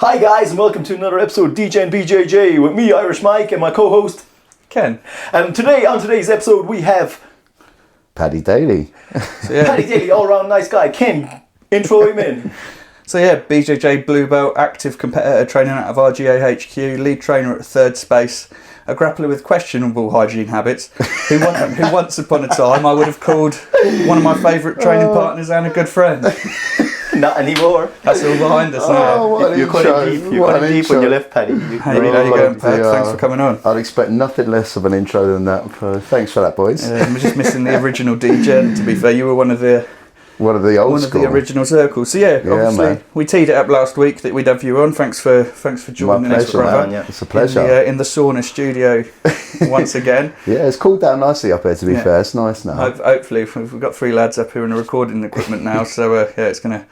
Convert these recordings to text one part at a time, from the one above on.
Hi guys, and welcome to another episode of Degen BJJ with me, Irish Mike, and my co-host Ken. And today, on today's episode, we have Paddy Daly. Paddy Daly, all-round nice guy. Ken, intro him in. So yeah, BJJ blue belt, active competitor, training out of RGA HQ, lead trainer at Third Space, a grappler with questionable hygiene habits, who once upon a time I would have called one of my favourite training partners and a good friend. Not anymore. That's all behind us now. You're quite deep. You're quite deep when you left, Paddy. How you going, Pat? Thanks for coming on. I'd expect nothing less of an intro than that. Thanks for that, boys. We're just missing the original DJ. To be fair, you were one of the original circles. So yeah, obviously man. We teed it up last week that we'd have you on. Thanks for joining us, brother. Man, it's a pleasure. In the sauna studio once again. Yeah, it's cooled down nicely up here. To be fair, it's nice now. Hopefully, we've got 3 lads up here in the recording equipment now, so it's going to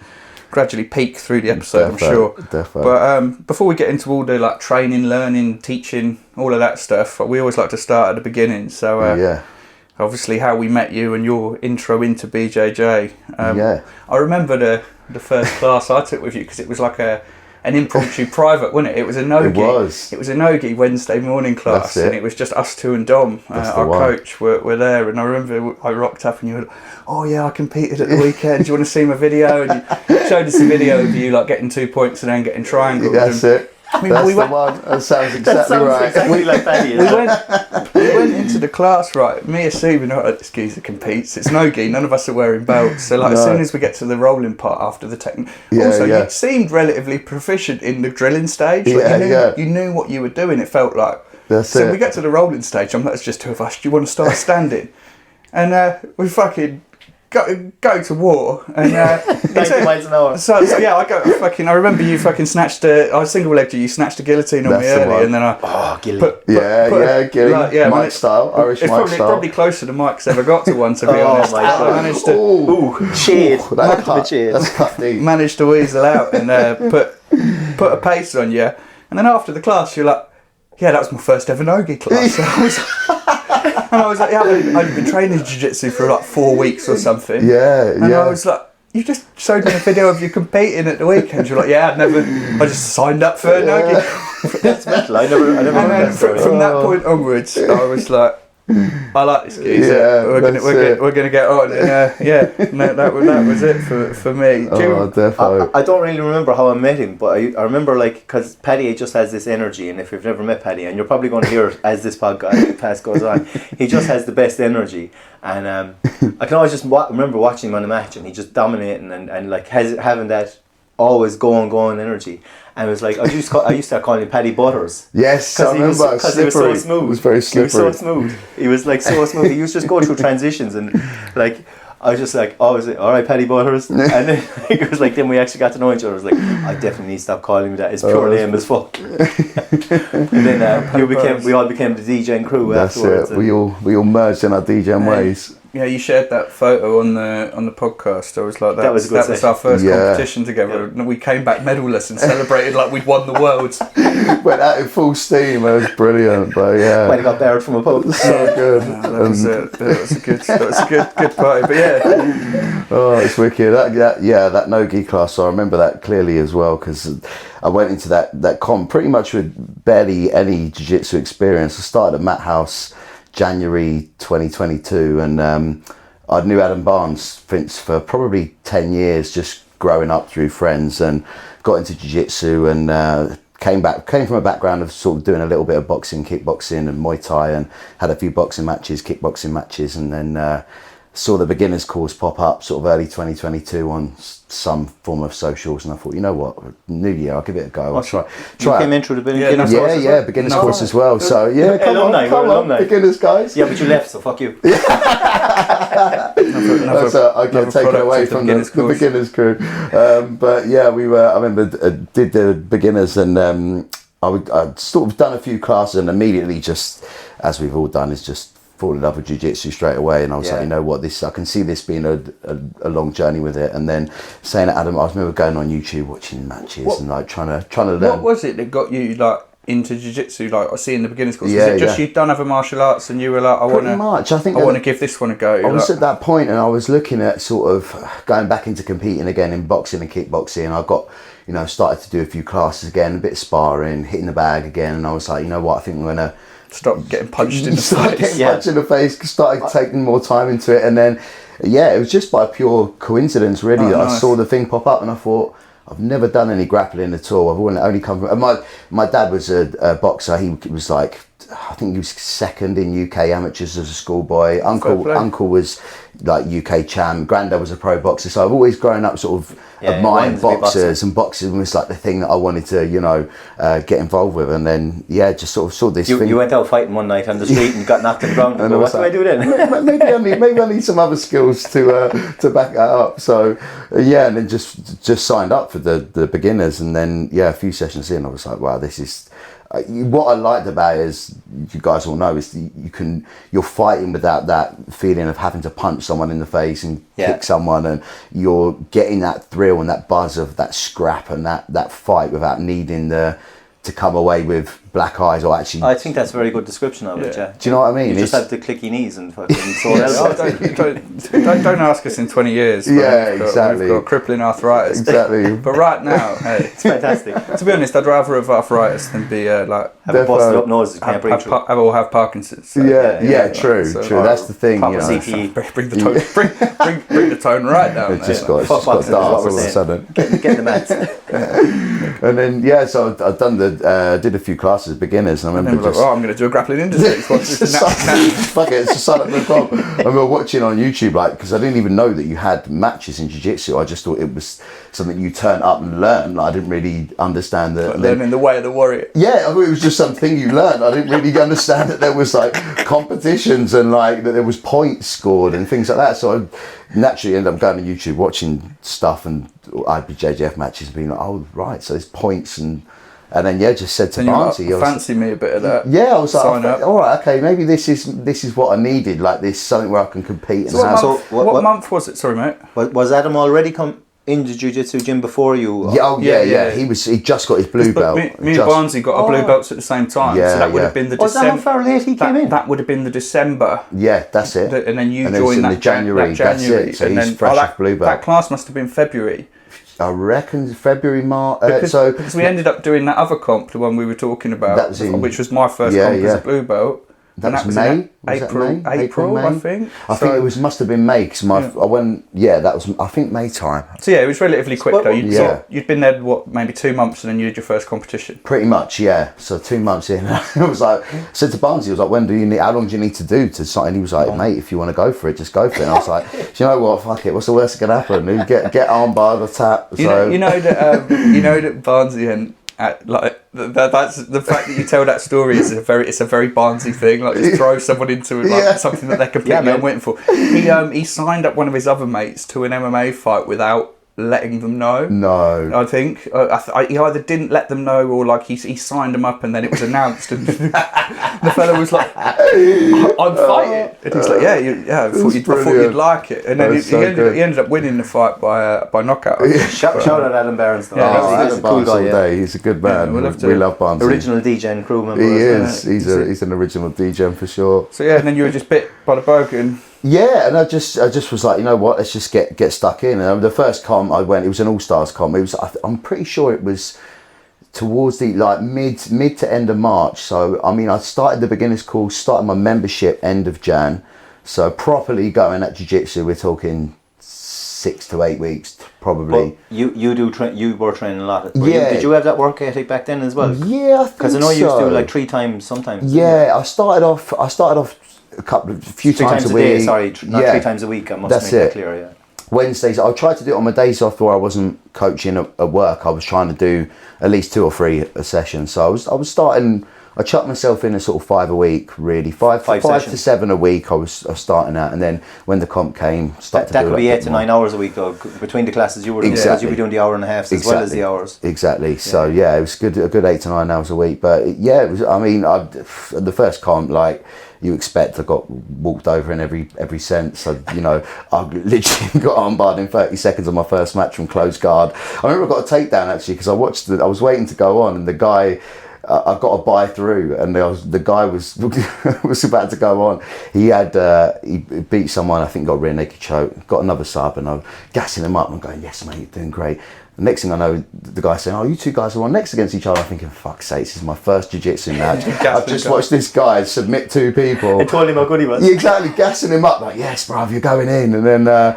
gradually peak through the episode, I'm sure. Definitely. But before we get into all the like training, learning, teaching, all of that stuff, we always like to start at the beginning. So obviously how we met you and your intro into BJJ. I remember the first class I took with you because it was like an impromptu private, wasn't it? It was a NoGi. It was a NoGi Wednesday morning class, and it was just us two and Dom, our coach, were there. And I remember I rocked up and you were like, "Oh yeah, I competed at the weekend. Do you want to see my video?" And you showed us a video of you like getting 2 points and then getting triangles. That's it. I mean, that's the one. That sounds exactly right. Exactly like Paddy. We went into the class, right? Me assuming, this geezer competes. It's NoGi. None of us are wearing belts. So, as soon as we get to the rolling part after the technique, you seemed relatively proficient in the drilling stage. Like you knew what you were doing. It felt like. So we get to the rolling stage. I'm like, it's just 2 of us. Do you want to start standing? And we fucking go to war and 90 miles an hour. So I remember you fucking snatched I was single-legged you snatched a guillotine on me early, and then I guillotine, Mike style, Irish Mike style. It's probably closer than Mike's ever got to one, to be honest. My God. I managed to That's cut deep. Managed to weasel out and put a pace on you, and then after the class you're like, yeah, that was my first ever NoGi class. And I was like, I'd been training jiu-jitsu for like 4 weeks or something. And I was like, you just showed me a video of you competing at the weekend. You're like, I just signed up for NoGi. That's mental. I never heard that story. From that point onwards, I was like, I like this geezer. We're gonna get on. And, that was it for me. Definitely. I don't really remember how I met him, but I remember because Paddy just has this energy, and if you've never met Paddy, and you're probably going to hear it as this podcast goes on, he just has the best energy, and I can always just remember watching him on a match, and he just dominating and like having that always going energy. And it was like, I used to start calling him Paddy Butters. Yes, I remember. Because he was so smooth. He was very slippery. He was so smooth. He was like so smooth. He used to just go through transitions, and like I was just like, all right, Paddy Butters. And then it was like, then we actually got to know each other. I was like, I definitely need to stop calling him that. It's pure lame as fuck. And then we all became the DJing crew afterwards. It. We all merged in our DJing ways. Yeah, you shared that photo on the podcast. I was like, that was our first competition together. Yeah. We came back medalless and celebrated like we'd won the world. Went out in full steam. It was brilliant. But yeah, might have got barred from a pub. So good. That was a good party. But yeah, it's wicked. That NoGi class. I remember that clearly as well because I went into that comp pretty much with barely any jiu-jitsu experience. I started at Matt House January 2022, and I knew Adam Barnes for probably 10 years, just growing up through friends, and got into jiu-jitsu and came from a background of sort of doing a little bit of boxing, kickboxing and Muay Thai, and had a few boxing matches, kickboxing matches, and then saw the beginners course pop up sort of early 2022 on some form of socials, and I thought, you know what, New Year, I'll give it a go. I'll try. You came in through the beginners course? Yeah, beginners course as well. So yeah, come on, beginners guys. Yeah, but you left, so fuck you. I get taken away from the beginners crew. But yeah, I remember did the beginners, and I'd sort of done a few classes, and immediately, just as we've all done, is just fall in love with jiu-jitsu straight away. And I was like, you know what, I can see this being a long journey with it. And then saying to Adam, I remember going on YouTube watching matches and like trying to learn. What was it that got you like into jiu-jitsu, like I see in the beginners course? Was it just you'd done other martial arts and you were like, I want to give this one a go? I was at that point and I was looking at sort of going back into competing again in boxing and kickboxing. I got, you know, started to do a few classes again, a bit of sparring, hitting the bag again, and I was like, you know what, I think I'm going to stop getting punched in the face. Punched in the face, started taking more time into it, and then it was just by pure coincidence really that I saw the thing pop up and I thought, I've never done any grappling at all. I've only come from... My dad was a boxer. He was like, I think he was second in UK amateurs as a schoolboy. Uncle was like UK champ. Granddad was a pro boxer. So I've always grown up sort of admiring boxers, and boxing was like the thing that I wanted to, you know, get involved with. And then, just sort of saw this thing. You went out fighting one night on the street and got knocked on the ground. And what do I do then? maybe I need some other skills to back that up. So, and then just signed up for the beginners. And then, a few sessions in, I was like, wow, this is... what I liked about it is, you guys all know, is you're fighting without that feeling of having to punch someone in the face and kick someone, and you're getting that thrill and that buzz of that scrap and that fight without needing to come away with black eyes or actually... I think that's a very good description of it, Do you know what I mean? You just have the clicky knees and fucking sore elbows. Don't ask us in 20 years. Exactly. We've got crippling arthritis. Exactly. But right now, hey, it's fantastic. To be honest, I'd rather have arthritis than be have a busted up nose. Have Parkinson's. So, true. That's the thing. You know. Bring the tone right down. It's just got dark all of a sudden. Get the mats. And then so I've done did a few classes, beginners, and I remember I'm going to do a grappling industry. Fuck it, it's just sign-up.com. I remember watching on YouTube, like, because I didn't even know that you had matches in jiu-jitsu. I just thought it was something you turn up and learn. Like, I didn't really understand that. Learning the way of the warrior. Yeah, I mean, it was just something you learned. I didn't really understand that there was like competitions and like that there was points scored and things like that. So I naturally ended up going to YouTube, watching stuff and IBJJF matches, and being like, oh right, so there's points and then just said to Barnsley, fancy me a bit of that. Yeah, I was like, all right, okay, maybe this is what I needed, like this, something where I can compete. So what month was it? Sorry, mate. Was Adam already come in the jiu-jitsu gym before you? Yeah. He just got his blue belt. Me and Barnsley got our blue belts at the same time. Yeah, so that would have been the December. Was that how far late he came in? That would have been the December. Yeah, that's it. And then you joined that January. That's it. So he's fresh off blue belt. That class must have been February. I reckon February, March. Because we ended up doing that other comp, the one we were talking about, which was my first comp as a blue belt. That was May. April, May? I think. I think it must have been May because I went. Yeah, that was. I think May time. So it was relatively quick though. You'd been there maybe 2 months, and then you did your first competition. Pretty much, yeah. So 2 months in, I was like, said to Barnsley, I was like, how long do you need to do to sign? And he was like, mate, if you want to go for it, just go for it. And I was like, do you know what? Fuck it. What's the worst that can happen? You get armbarred or tap. You know that Barnsley and. That's the fact that you tell that story is it's a very Barnsley thing. Like, just throw someone into something that they're completely unwitting for. He signed up one of his other mates to an MMA fight without letting them know. No, I think he either didn't let them know, or like he signed them up and then it was announced, and the fellow was like, "I'm fighting," and he's like, "I thought you'd like it," and then he ended up winning the fight by knockout. Shout out Adam Barnes. He's a cool guy. He's a good man. We love Barnes. Original Degen crew member. He is. He's an original Degen for sure. So and then you were just bit by the bug and. Yeah, and I just was like, you know what, let's just get stuck in. And the first comp I went, it was an all-stars comp. It was, I'm pretty sure it was towards the like mid to end of March. So I mean, I started the beginners course, started my membership end of Jan. So properly going at jiu-jitsu, we're talking 6 to 8 weeks probably. But you were training a lot. Did you have that work ethic back then as well? Yeah, I think because I know you used to do like 3 times sometimes. Yeah, I started off a few times a week. Sorry, not 3 times a week. I must make that clear. Yeah. Wednesdays, I tried to do it on my days off where I wasn't coaching at work. I was trying to do at least 2 or 3 a session. So I was starting. I chucked myself in a sort of 5 a week, really. 5 to 7 a week. I was starting at, and then when the comp came, that could be 8 to 9 hours a week though. Between the classes, you were doing, you'd be doing the hour and a half as well as the hours. Exactly. Yeah. So it was a good 8 to 9 hours a week. But it was. I mean, the first comp, like you expect, I got walked over in every sense. So I literally got armbarred in 30 seconds on my first match from close guard. I remember I got a takedown actually because I was waiting to go on, and the guy. I got a buy through, and the guy was was about to go on. He had he beat someone, I think, got a rear naked choke, got another sub, and I'm gassing him up. I'm going, yes, mate, you're doing great. The next thing I know, the guy saying, "Oh, you two guys are on next against each other." I'm thinking, "Fuck's sake, this is my first jiu-jitsu match." I've just watched this guy submit 2 people. I told him how good he was. Yeah, exactly, gassing him up like, "Yes, bruv, you're going in." And then, I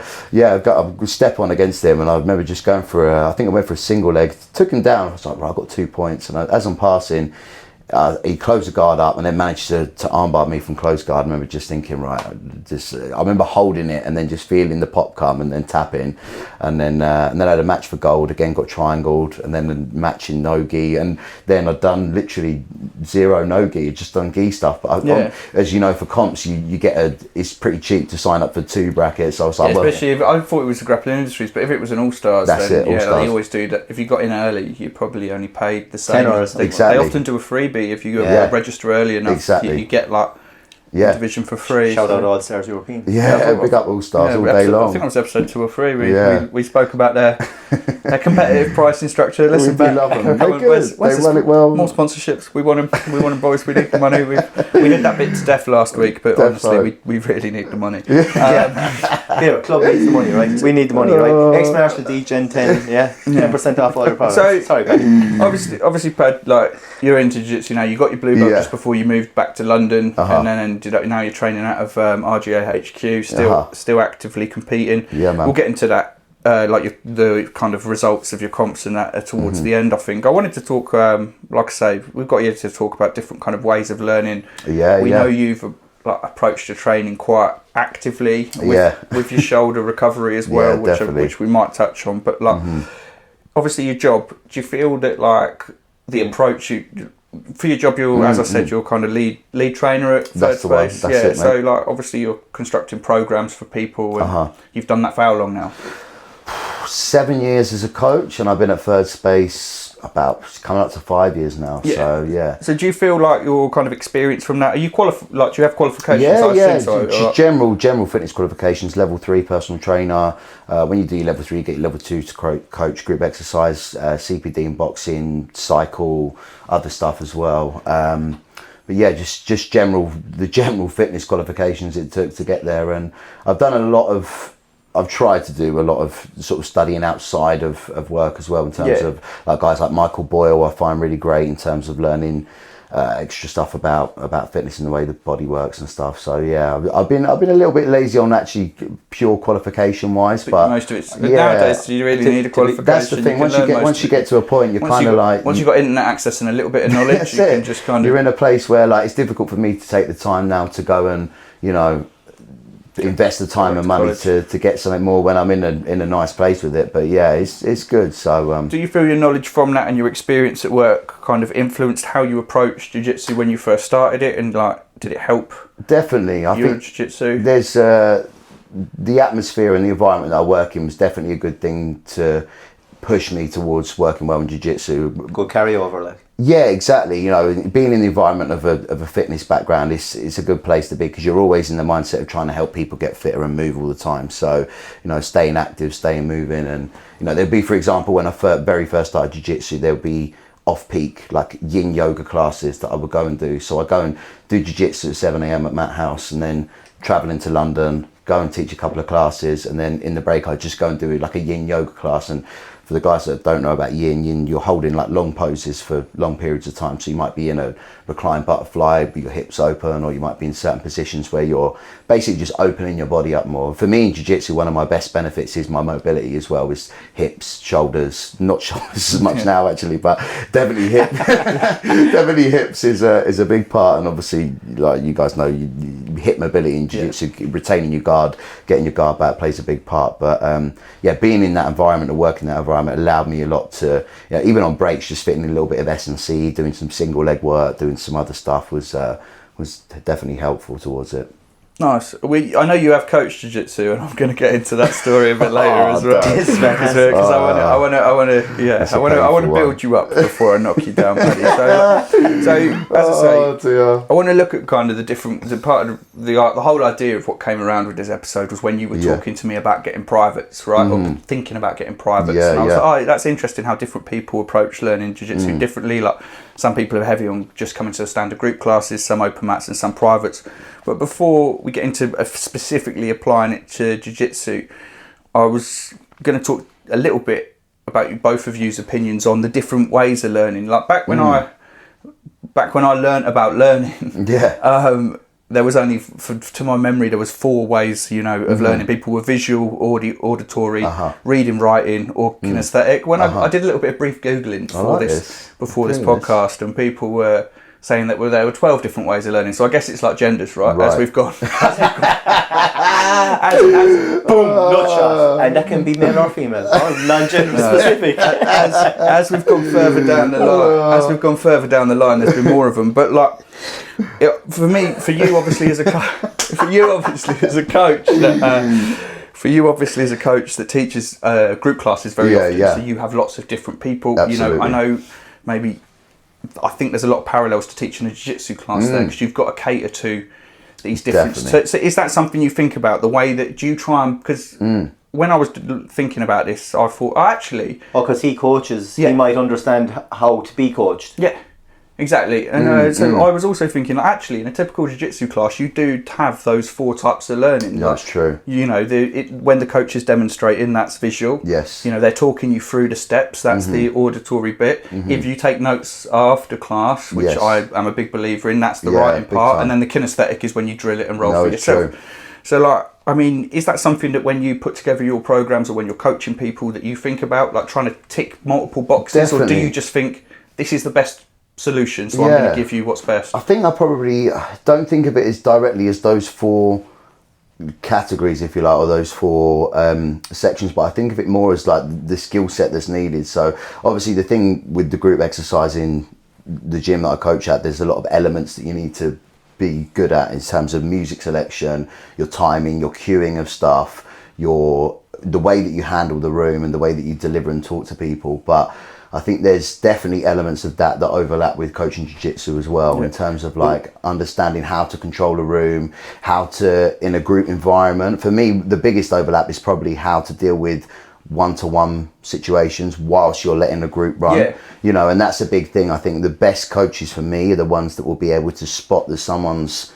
got a step on against him, and I remember just going for I think I went for a single leg, took him down. I was like, "Right, I got 2 points." And as I'm passing, he closed the guard up and then managed to armbar me from close guard. I remember just thinking, right, I remember holding it and then just feeling the pop come and then tapping, and then I had a match for gold again, got triangled, and then a match in NoGi, and then I'd done literally 0 NoGi, just done gi stuff. But as you know, for comps, you get it's pretty cheap to sign up for 2 brackets. So I was like, especially if I thought it was the Grappling Industries, but if it was an All Stars, that's then it. All Stars. They always do that. If you got in early, you probably only paid the same. €10 exactly. They often do a freebie if you register early enough. Exactly. You get like division for free. Shout out All Stars European. Yeah, big up All Stars all day long. I think it was episode 2 or 3. We spoke about their competitive pricing structure. Listen, we love them. They're good. They run it well. More sponsorships. We want them. We want them, boys. We need the money. We did that bit to death last week, but honestly, we really need the money. Club needs the money, right? We need the money, right? Ex-Marshall Degen 10, 10% off all your products. So, sorry, Paddy. Obviously, Pad, like you're into jiu-jitsu now. You got your blue belt just before you moved back to London, and then now you're training out of RGA HQ, still actively competing. Yeah, man. We'll get into that. The kind of results of your comps and that towards the end. I think I wanted to talk, like I say, we've got you to talk about different kind of ways of learning. We know you've approached your training quite actively with your shoulder recovery as well, which we might touch on. But obviously your job, do you feel that like the approach for your job, you're as I said, you're kind of lead trainer at Third Space. That's it, so like obviously you're constructing programs for people, and you've done that for how long now? 7 years as a coach, and I've been at Third Space about coming up to 5 years now. So do you feel like your kind of experience from that? Are you qualified? Like, do you have qualifications? General fitness qualifications. Level 3 personal trainer. When you do your level 3, you get your level 2 to coach group exercise, CPD in boxing, cycle, other stuff as well. But yeah, just the general fitness qualifications it took to get there, and I've tried to do a lot of sort of studying outside of work as well, in terms of like guys like Michael Boyle. I find really great in terms of learning extra stuff about fitness and the way the body works and stuff. So yeah, I've been a little bit lazy on actually pure qualification wise, but most of it's nowadays. Do you really need a qualification? That's the thing. Once you get to a point, you're kind of like once you've got internet access and a little bit of knowledge, you can just kind of. You're in a place where like it's difficult for me to take the time now to go and invest the time and money to get something more when I'm in a nice place with it. But yeah, it's good. So do you feel your knowledge from that and your experience at work kind of influenced how you approached jiu-jitsu when you first started it, and like did it help? Definitely. I think jiu-jitsu, there's the atmosphere and the environment that I work in was definitely a good thing to push me towards working well in jiu-jitsu. Good carryover, like. Yeah, exactly. Being in the environment of a fitness background is a good place to be, because you're always in the mindset of trying to help people get fitter and move all the time. So, staying active, staying moving, and there'd be, for example, when I very first started jiu-jitsu, there'd be off-peak like yin yoga classes that I would go and do. So I go and do jiu-jitsu at 7 a.m. at Matt House, and then travel into London, go and teach a couple of classes, and then in the break I'd just go and do like a yin yoga class. And for the guys that don't know about yin, you're holding like long poses for long periods of time. So you might be in a reclined butterfly with your hips open, or you might be in certain positions where you're basically just opening your body up more. For me in jiu-jitsu, one of my best benefits is my mobility as well, is hips, shoulders, not shoulders as much now actually, but definitely definitely hips is a big part. And obviously, like you guys know, hip mobility in jiu-jitsu, retaining your guard, getting your guard back plays a big part. But being in that environment and working in that environment allowed me a lot to, even on breaks, just fitting in a little bit of S&C, doing some single leg work, doing some other stuff was definitely helpful towards it. Nice. I know you have coached jiu-jitsu, and I'm going to get into that story a bit later as well. Because I want to build you up before I knock you down, Paddy. So as I say, I want to look at kind of the whole idea of what came around with this episode was when you were talking to me about getting privates, right? Or thinking about getting privates. And I was like, that's interesting how different people approach learning jiu-jitsu differently. Like some people are heavy on just coming to the standard group classes, some open mats and some privates. But before we get into specifically applying it to jiu-jitsu, I was going to talk a little bit about both of you's opinions on the different ways of learning. Like back when I learned about learning, there was only, to my memory, there was 4 ways, of learning. People were visual, auditory, reading, writing, or kinesthetic. When I did a little bit of brief Googling before this podcast, and people were saying that there were 12 different ways of learning. So I guess it's like genders, right? As we've gone. Boom, nutshot. And that can be male or female, or non-gender specific. As we've gone further down the line, there's been more of them. But like, for you obviously as a coach that teaches group classes very often, so you have lots of different people. Absolutely. I know I think there's a lot of parallels to teaching a jiu-jitsu class there, because you've got to cater to these different. So is that something you think about, the way that you try and, because when I was thinking about this, I thought, because he coaches, he might understand how to be coached. Yeah. Exactly, and so I was also thinking, actually, in a typical jiu-jitsu class, you do have those 4 types of learning. That's true. When the coach is demonstrating, that's visual. Yes. They're talking you through the steps. That's the auditory bit. If you take notes after class, which I am a big believer in, that's the writing part. time. And then the kinesthetic is when you drill it and roll for yourself. True. So, is that something that when you put together your programs or when you're coaching people that you think about, like trying to tick multiple boxes, or do you just think this is the best solution, so I'm going to give you what's best? I think I probably don't think of it as directly as those 4 categories, if you like, or those 4 sections, but I think of it more as like the skill set that's needed. So obviously the thing with the group exercise in the gym that I coach at, there's a lot of elements that you need to be good at in terms of music selection, your timing, your cueing of stuff, the way that you handle the room and the way that you deliver and talk to people. But I think there's definitely elements of that overlap with coaching jiu-jitsu as well, in terms of like understanding how to control a room, how to, in a group environment. For me, the biggest overlap is probably how to deal with one-to-one situations whilst you're letting a group run. And that's a big thing. I think the best coaches for me are the ones that will be able to spot that someone's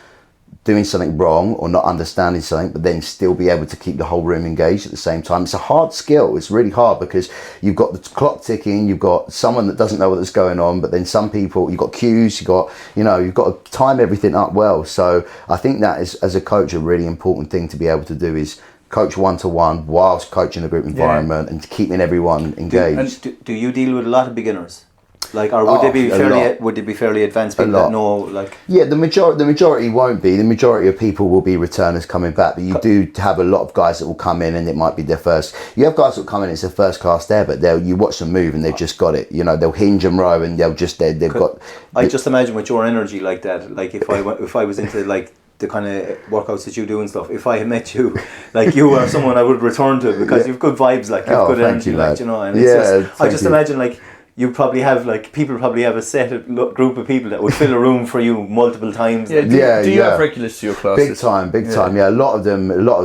doing something wrong or not understanding something, but then still be able to keep the whole room engaged at the same time. It's a hard skill. It's really hard because you've got the clock ticking, you've got someone that doesn't know what's going on, but then some people, you've got cues, you've got to time everything up well. So I think that is, as a coach, a really important thing to be able to do is coach one-to-one whilst coaching a group environment and keeping everyone engaged. Do you deal with a lot of beginners? Or would they be fairly advanced people that know, the majority won't be. The majority of people will be returners coming back, but you do have a lot of guys that will come in and it might be their first. You have guys that will come in, it's their first class there, but you watch them move and they've just got it. They'll hinge and row and they've got. I just imagine with your energy like that, if I was into the kind of workouts that you do and stuff, if I had met you, you were someone I would return to, because you've good vibes, you've good energy, and it's I just imagine you probably have people probably have a set of group of people that would fill a room for you multiple times. Do you have regulars to your classes? Big time. Yeah, a lot of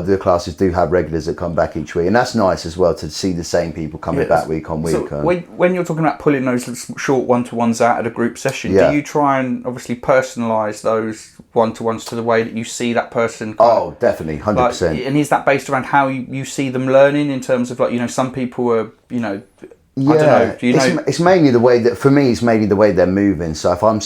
the classes do have regulars that come back each week, and that's nice as well to see the same people coming back week on week. So when you're talking about pulling those short one-to-ones out of a group session, do you try and obviously personalise those one-to-ones to the way that you see that person? Definitely, 100%. And is that based around how you see them learning, in terms of some people are I don't know. It's mainly the way that, for me, it's mainly the way they're moving. So if I'm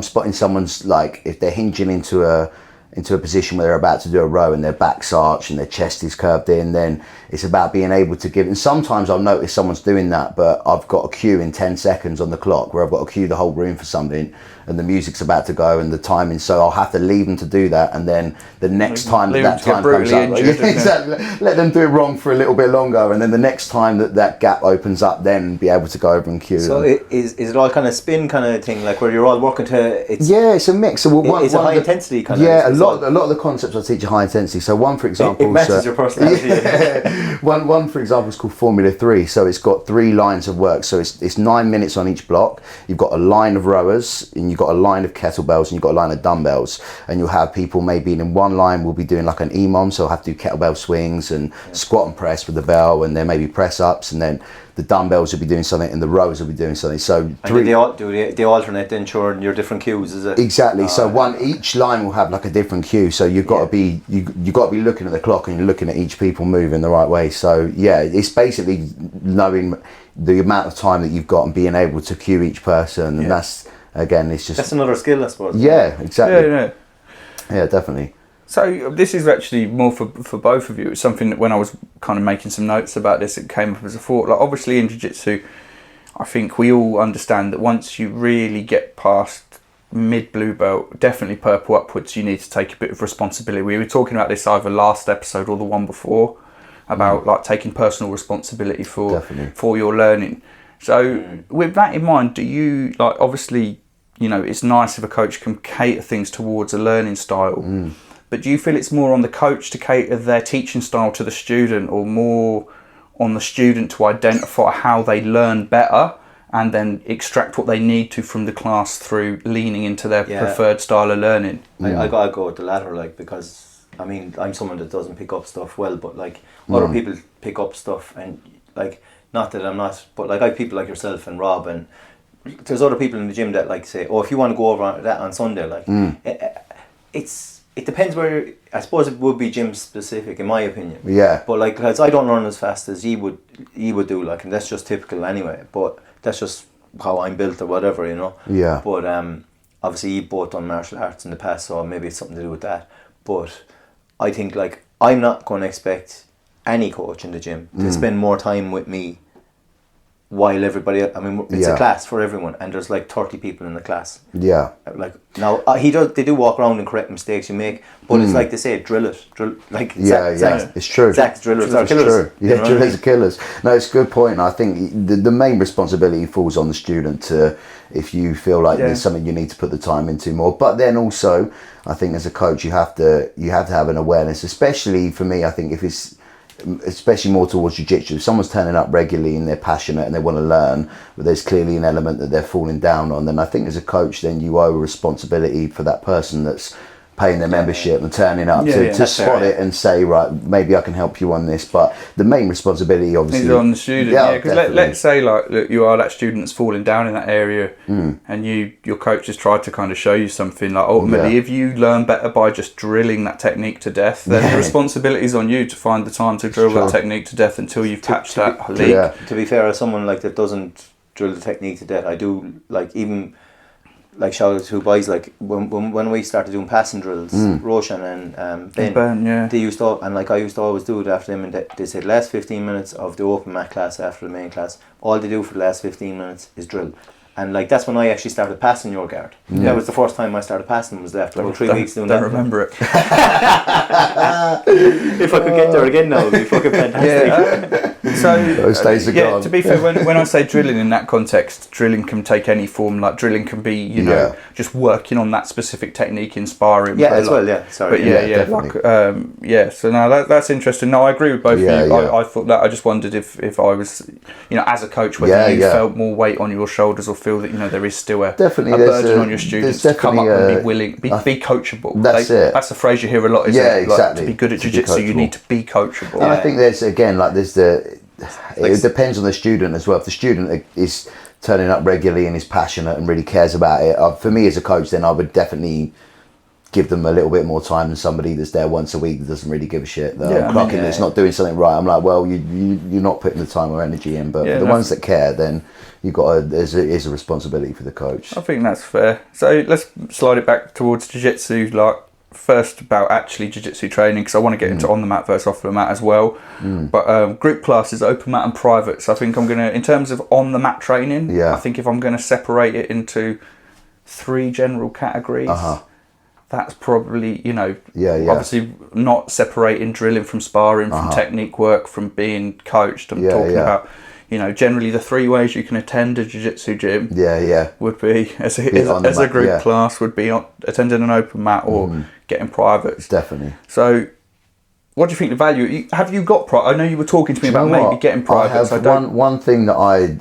spotting someone's, if they're hinging into a position where they're about to do a row and their back's arched and their chest is curved in, then it's about being able to give. And sometimes I'll notice someone's doing that, but I've got a cue in 10 seconds on the clock where I've got to cue the whole room for something, and the music's about to go and the timing, so I'll have to leave them to do that, and then the next time that time comes up, exactly, let them do it wrong for a little bit longer, and then the next time that gap opens up, then be able to go over and cue. So is it all kind of spin kind of thing, like where you're all working to? It's a mix. So it's a high intensity kind of. Yeah, a lot of the concepts I teach are high intensity. So one, for example, it matches your personality. Yeah. one for example is called Formula 3. So it's got 3 lines of work. So it's 9 minutes on each block. You've got a line of rowers, and you've got a line of kettlebells, and you've got a line of dumbbells. And you'll have people maybe in one line will be doing like an EMOM, so have to do kettlebell swings and squat and press with the bell, and then maybe press ups, and then the dumbbells will be doing something and the rowers will be doing something. So they alternate then during your different cues, is it? Exactly. So each line will have like a different cue. So you've got to be you've got to be looking at the clock, and you're looking at each people moving the right way. So yeah, it's basically knowing the amount of time that you've got and being able to cue each person, and that's another skill, I suppose. Yeah, exactly. Yeah, definitely. So this is actually more for both of you. It's something that when I was kind of making some notes about this, it came up as a thought. Like obviously in jiu-jitsu, I think we all understand that once you really get past mid blue belt, definitely purple upwards, you need to take a bit of responsibility. We were talking about this either last episode or the one before about like taking personal responsibility for your learning. So with that in mind, do you like obviously, you know, it's nice if a coach can cater things towards a learning style. But do you feel it's more on the coach to cater their teaching style to the student, or more on the student to identify how they learn better and then extract what they need to from the class through leaning into their preferred style of learning? I gotta go with the latter, like, because I mean I'm someone that doesn't pick up stuff well, but like other people pick up stuff, and like, not that I'm not, but like I have people like yourself and Rob, and there's other people in the gym that like say, oh, if you want to go over that on Sunday, like it depends where. I suppose it would be gym specific, in my opinion. Yeah. But like, because I don't run as fast as he would do, like, and that's just typical anyway. But that's just how I'm built or whatever, you know. Yeah. But obviously he both done martial arts in the past, so maybe it's something to do with that. But I think like I'm not going to expect any coach in the gym to spend more time with me while everybody, I mean, it's a class for everyone, and there's like 30 people in the class. Yeah. Like now, they do walk around and correct mistakes you make, but it's like they say, drill like it's true. Zach's drillers are killers. True. Yeah, drillers are killers. No, it's a good point. I think the main responsibility falls on the student to, if you feel like there's something you need to put the time into more. But then also, I think as a coach, you have to have an awareness, especially for me. I think if it's especially more towards jiu-jitsu, if someone's turning up regularly and they're passionate and they want to learn, but there's clearly an element that they're falling down on, then I think as a coach, then you owe a responsibility for that person that's paying their membership and turning up to spot it and say, right, maybe I can help you on this. But the main responsibility obviously is on the student. Because let's say like, look, you are that student that's falling down in that area, and your coach has tried to kind of show you something. Like ultimately, if you learn better by just drilling that technique to death, then the responsibility is on you to find the time to drill that technique to death until you've patched that leak. To be fair, as someone like that doesn't drill the technique to death, I do like even. Like shout out to boys, like when we started doing passing drills, Roshan and Ben, they used to, and like I used to always do it after them, and they said last 15 minutes of the open mat class after the main class, all they do for the last 15 minutes is drill. And like that's when I actually started passing your guard. That was the first time I started passing, was after about 3 weeks doing that. I don't remember it. If I could get there again now, it'd be fucking fantastic. So those days are gone. To be fair, when I say drilling in that context, drilling can take any form. Like drilling can be, you know, just working on that specific technique in sparring. Yeah, as well. Yeah, sorry. But so now that's interesting. No, I agree with both of you. I thought that. I just wondered if I was, you know, as a coach, whether you felt more weight on your shoulders, or feel that, you know, there is still a burden on your students to come up and be willing, be coachable. That's it. That's the phrase you hear a lot. Isn't it? Exactly. Like, to be good at jiu-jitsu, you need to be coachable. And I think it depends on the student as well. If the student is turning up regularly and is passionate and really cares about it, for me as a coach, then I would definitely give them a little bit more time than somebody that's there once a week that doesn't really give a shit. That's not doing something right. I'm like, well, you're not putting the time or energy in. But for the ones that care, then you've got there's a responsibility for the coach. I think that's fair. So let's slide it back towards jiu-jitsu. Like first about actually jiu-jitsu training, because I want to get into on the mat versus off the mat as well. But group classes, open mat and private. So I think I'm going to, in terms of on the mat training, I think if I'm going to separate it into 3 general categories, that's probably, you know, obviously not separating drilling from sparring, from technique work, from being coached. I'm talking about, you know, generally the 3 ways you can attend a jiu-jitsu gym would be, as a group class, would be attending an open mat or getting privates. Definitely. So what do you think the value, have you got, I know you were talking to me about maybe getting privates. I have one thing that I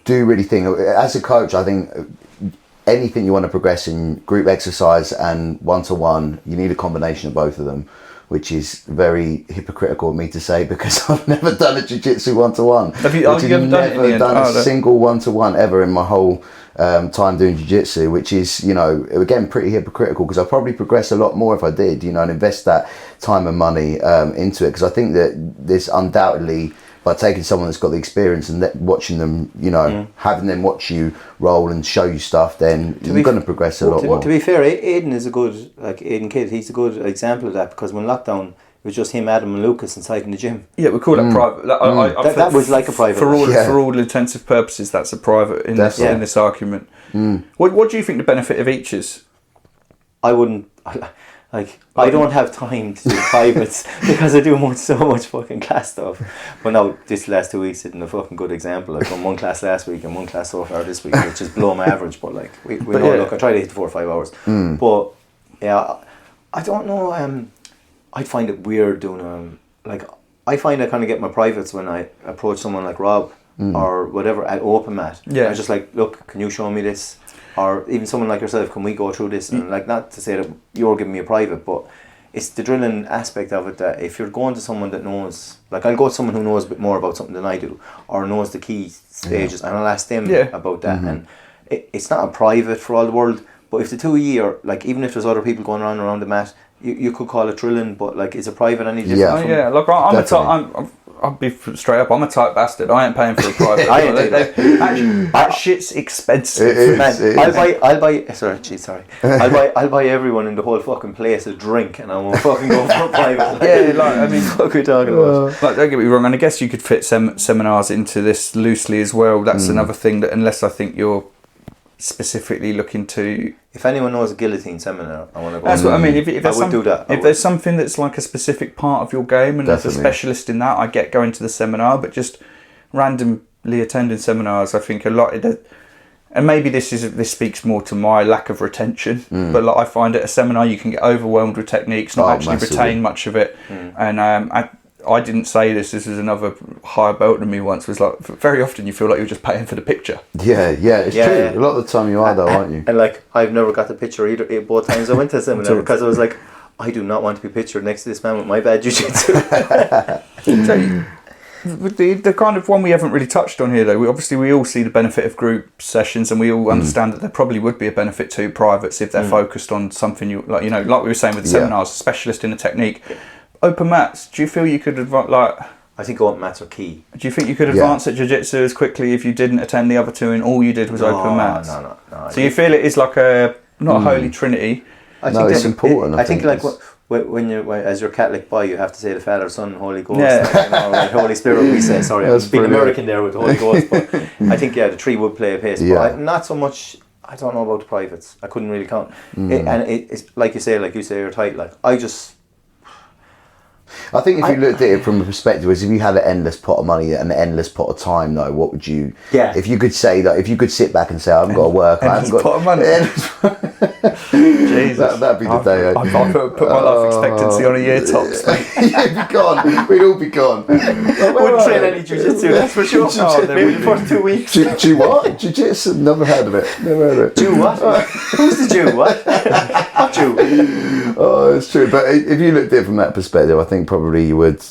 do really think, as a coach, I think anything you want to progress in group exercise and one-to-one, you need a combination of both of them, which is very hypocritical of me to say, because I've never done a jiu-jitsu one-to-one. Have you ever done a single one-to-one ever in my whole time doing jiu-jitsu, which is, you know, again, pretty hypocritical, because I'll probably progress a lot more if I did, you know, and invest that time and money into it, because I think that there's undoubtedly, by taking someone that's got the experience and watching them, you know, having them watch you roll and show you stuff, then you're going to progress a lot more. To be fair, Aidan is a good, like Aidan Kidd, he's a good example of that, because when lockdown, it was just him, Adam and Lucas inside in the gym. Yeah, we call it private. That was like a private. For all intensive purposes, that's a private in this argument. What do you think the benefit of each is? I wouldn't... I don't have time to do privates because I do so much fucking class stuff. But now, this last 2 weeks isn't a fucking good example. I've done 1 class last week and 1 class so far this week, which is below my average. But like, we know, look, I try to hit 4 or 5 hours. But yeah, I don't know. I'd find it weird doing I find I kind of get my privates when I approach someone like Rob or whatever at open mat. Yeah. I'm just like, look, can you show me this? Or even someone like yourself, can we go through this? And like, not to say that you're giving me a private, but it's the drilling aspect of it, that if you're going to someone that knows, like I'll go to someone who knows a bit more about something than I do, or knows the key stages, and I'll ask them about that. And it's not a private for all the world, but if the 2 of you are, like, even if there's other people going around the mat, you could call it drilling, but like, is a private any different? Look, I'll be straight up, I'm a tight bastard. I ain't paying for a private. That shit's expensive. I'll buy everyone in the whole fucking place a drink, and I won't fucking go for a private. What are we talking about? Like, don't get me wrong, and I guess you could fit seminars into this loosely as well. That's another thing, that unless I think you're specifically looking to... If anyone knows a guillotine seminar, I want to go. That's what I mean. If do that. If there's something that's like a specific part of your game, and there's a specialist in that, I get going to the seminar. But just randomly attending seminars, I think a lot. And maybe this speaks more to my lack of retention. But like, I find at a seminar you can get overwhelmed with techniques, not actually retain much of it. And I didn't say this. This is another higher belt than me once. Was like, very often you feel like you're just paying for the picture. Yeah, it's true. A lot of the time you are, though, aren't you? And like, I've never got the picture either. Both times I went to a seminar, because I was like, I do not want to be pictured next to this man with my bad jiu-jitsu. So, the kind of one we haven't really touched on here, though, we all see the benefit of group sessions, and we all understand that there probably would be a benefit to privates if they're focused on something like we were saying with the seminars, a specialist in a technique. Open mats, do you feel you could I think open mats are key. Do you think you could advance at jiu-jitsu as quickly if you didn't attend the other 2 and all you did was open mats? No. So you feel it is like a holy trinity? I think it's important. I think like when you, as your Catholic boy, you have to say the Father, Son, and Holy Ghost. Like, Holy Spirit, we say. Sorry, I was being American there with the Holy Ghost, but I think the 3 would play a pace. But not so much. I don't know about the privates. I couldn't really count. It's like you say, you're tight. Like, I think if you looked at it from a perspective, as if you had an endless pot of money and an endless pot of time, though, what would you? Yeah. If you could say that, if you could sit back and say, I haven't got to work, I haven't got pot of money. Jesus, that'd be the day. I'd put my life expectancy on a year tops. Yeah, it'd be gone. We'd all be gone. Wouldn't train any jiu-jitsu, that's for sure. Maybe the first 2 weeks. Jew what? Jiu-jitsu? Never heard of it. Jew what? Who's the Jew? What? What Jew? Oh, it's true. But if you looked at it from that perspective, I think probably you would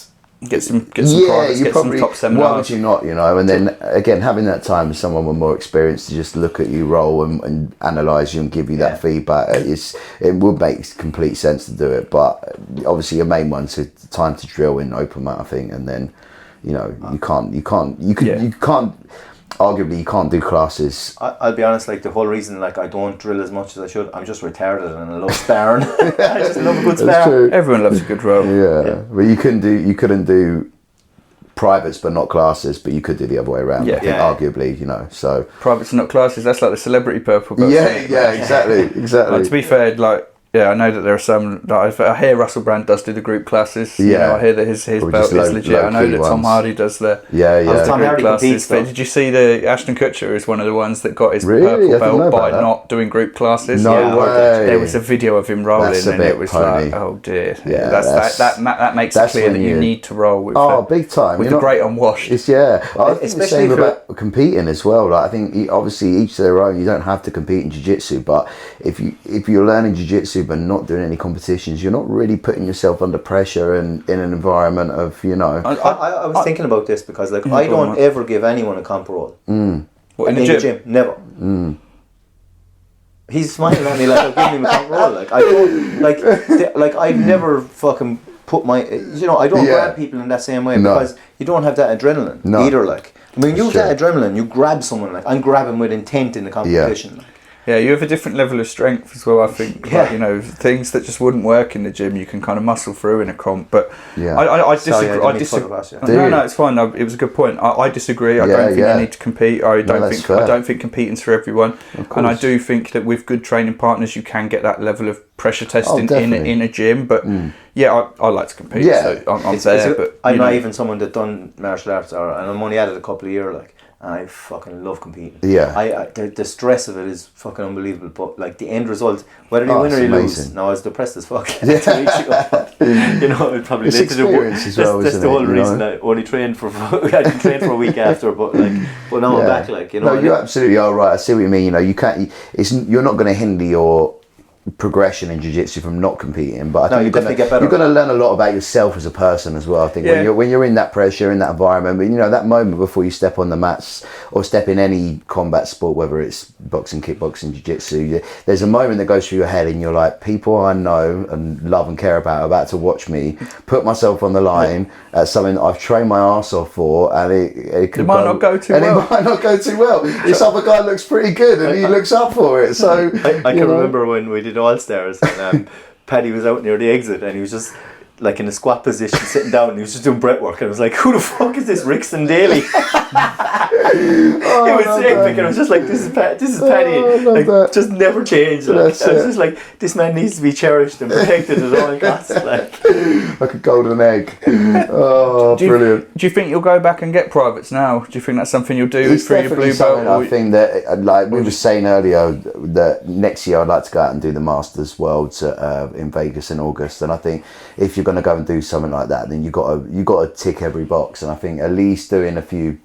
get some privates, get some top seminars. Why would you not, and then again, having that time with someone with more experience to just look at you roll and analyse you and give you that feedback, it would make complete sense to do it. But obviously your main one's time to drill in open mat, I think, and then you can't arguably you can't do classes. I'll be honest, like the whole reason like I don't drill as much as I should, I'm just retarded and I love sparring. I just love a good spar. Everyone loves a good roll. Yeah. But you couldn't do privates but not classes, but you could do the other way around. I think arguably, you know, so privates and not classes, that's like the celebrity purple belt. Exactly. To be fair, like, I know that there are some. I hear Russell Brand does do the group classes. You know, I hear that his belt is legit. I know that Tom Hardy does the Tom Hardy classes. But did you see the Ashton Kutcher is one of the ones that got his purple belt by not doing group classes? No way. There was a video of him rolling, and it was like, oh dear. Yeah, that makes it clear that you need to roll with. Big time. With the great unwashed. I think the same about competing as well. Like, I think obviously each to their own. You don't have to compete in jiu-jitsu, but if you're learning jiu-jitsu but not doing any competitions, you're not really putting yourself under pressure and in an environment of, you know. I was thinking about this because like I don't ever give anyone a comp roll. What, in the gym? Never. He's smiling at me like I'm giving him a comp roll. Like I don't like I've never fucking put my I don't grab people in that same way because you don't have that adrenaline either. Like I mean, you have that adrenaline, you grab someone. Like I'm grabbing with intent in the competition. Like. Yeah, you have a different level of strength as well, I think. Like, you know, things that just wouldn't work in the gym, you can kind of muscle through in a comp. But I disagree. No, it's fine. It was a good point. I disagree. I don't think you need to compete. I don't think competing's for everyone. And I do think that with good training partners, you can get that level of pressure testing in a gym. But I like to compete. So I'm there. But I'm not even someone that done martial arts, and I'm only at it a couple of years. Like. I fucking love competing. The stress of it is fucking unbelievable. But like the end result, whether you win or you lose. No, I was depressed as fuck 2 weeks ago. You know, it probably led to the worst. That's the whole reason I only trained for. I didn't train for a week after, but now I'm back. Like, you know. No, you absolutely are right. I see what you mean. You know, you can't. You're not going to hinder your progression in jiu-jitsu from not competing, but I think you're going to learn a lot about yourself as a person as well. I think when you're in that pressure, in that environment, but you know, that moment before you step on the mats or step in any combat sport, whether it's boxing, kickboxing, jiu-jitsu, there's a moment that goes through your head and you're like, people I know and love and care about to watch me put myself on the line at something that I've trained my ass off for, and it might not go too well. It might not go too well. This other guy looks pretty good and he looks up for it. So I can remember when we did All Stars and Paddy was out near the exit and he was just like in a squat position sitting down and he was just doing breath work and I was like, who the fuck is this Rickson Daly? It was sick because I was just like, this is Paddy, just never change. Like, I was just like, this man needs to be cherished and protected at all costs. Like a golden egg. Brilliant. Do you think you'll go back and get privates now? Do you think that's something you'll do through your blue belt? I think that, like we were saying earlier, that next year I'd like to go out and do the Masters Worlds in Vegas in August, and I think if you're going to go and do something like that, then you got to tick every box, and I think at least doing a few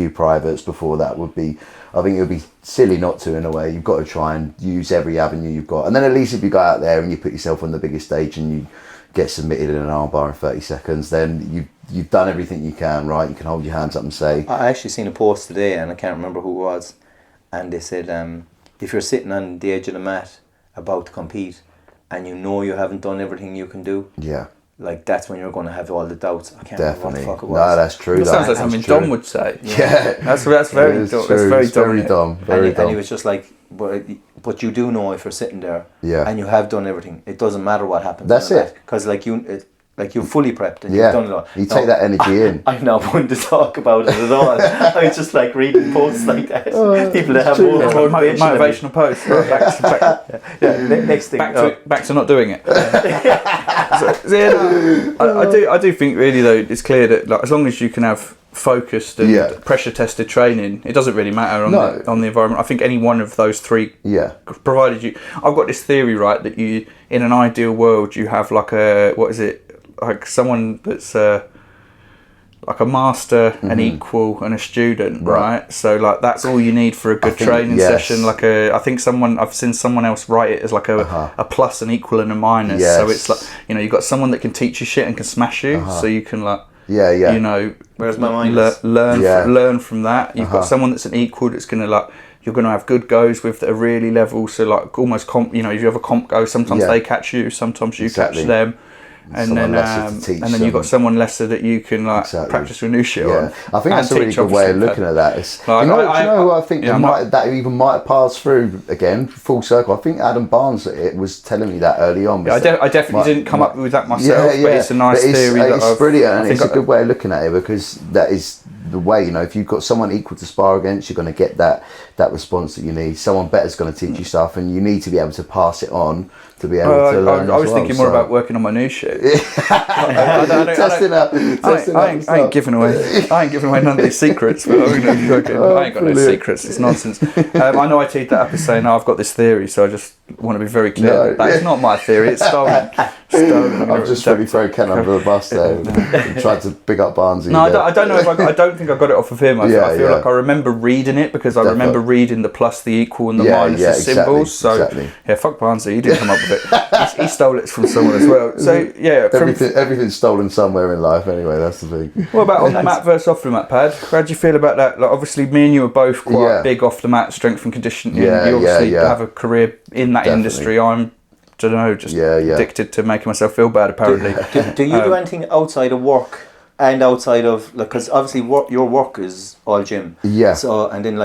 privates before that would be, I think it would be silly not to, in a way. You've got to try and use every avenue you've got, and then at least if you go out there and you put yourself on the biggest stage and you get submitted in an armbar in 30 seconds, then you've done everything you can, right? You can hold your hands up and say. I actually seen a post today and I can't remember who it was, and they said if you're sitting on the edge of the mat about to compete and you know you haven't done everything you can do, like that's when you're going to have all the doubts. I can't remember what the fuck it was. No, that's true. It sounds like something Dom would say. Yeah, that's very Dom. And he was just like, but you do know if you're sitting there and you have done everything, it doesn't matter what happens. That's it. Because you're fully prepped and you've done it all. You take that energy in. I'm not one to talk about it at all. I was just like reading posts like that. People that have motivational posts. Next thing. Back to not doing it. I do think really though it's clear that like, as long as you can have focused and pressure tested training, it doesn't really matter on the environment. I think any one of those three, provided you. I've got this theory, right, that you in an ideal world you have like like someone that's like a master, an equal, and a student, right? So like that's all you need for a good training session. Like I've seen someone else write it as like a plus, an equal, and a minus. So it's like, you know, you've got someone that can teach you shit and can smash you, so you can like you know, where's my minus? learn from that. You've got someone that's an equal that's gonna like. You're going to have good goes with that are really level. So like almost comp. You know, if you have a comp go, sometimes they catch you, sometimes you catch them. and then you've got someone lesser that you can practice your new shit on. I think that's a really good way of looking at that. Do you know who I think that even might pass through again full circle? I think Adam Barnes was telling me that early on. I definitely didn't come up with that myself, but it's a nice theory. It's brilliant, and it's a good way of looking at it, because that is the way, if you've got someone equal to spar against, you're going to get that response that you need. Someone better is going to teach you stuff, and you need to be able to pass it on to be able to learn. I was thinking more about working on my new shit. Testing out. I ain't giving away none of these secrets. But I ain't got no secrets. It's nonsense. I know I teed that up as saying, I've got this theory, so I just want to be very clear that is not my theory. It's stolen. I'm just really throwing Ken under the bus there and tried to big up Barnesy. No, I don't know if I don't think I got it off of him. I feel like I remember reading it, because I remember reading the plus, the equal, and the minus, the symbols. So fuck Barnesy, he didn't come up with it. He stole it from someone as well. So everything's stolen somewhere in life anyway. That's the thing. What about on the mat versus off the mat, Pad? How do you feel about that? Like, obviously, me and you are both quite big off the mat strength and conditioning. You obviously have a career in that industry. I'm addicted to making myself feel bad, apparently. Do you do anything outside of work and outside of, because obviously your work is all gym, so, and then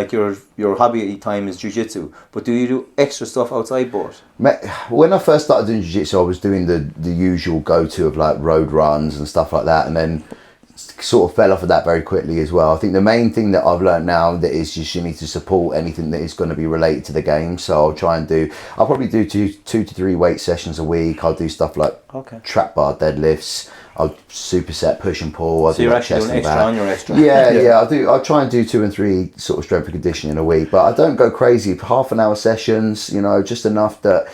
your hobby time is jiu-jitsu, but do you do extra stuff outside board? When I first started doing jiu-jitsu, I was doing the usual go-to of road runs and stuff like that, and then sort of fell off of that very quickly as well. I think the main thing that I've learned now that is just you need to support anything that is going to be related to the game. So I'll probably do two to three weight sessions a week. I'll do stuff like trap bar deadlifts. I'll superset, push and pull. So you're actually doing extra on your extra. I'll try and do 2 and 3 sort of strength and conditioning a week, but I don't go crazy. Half an hour sessions, just enough that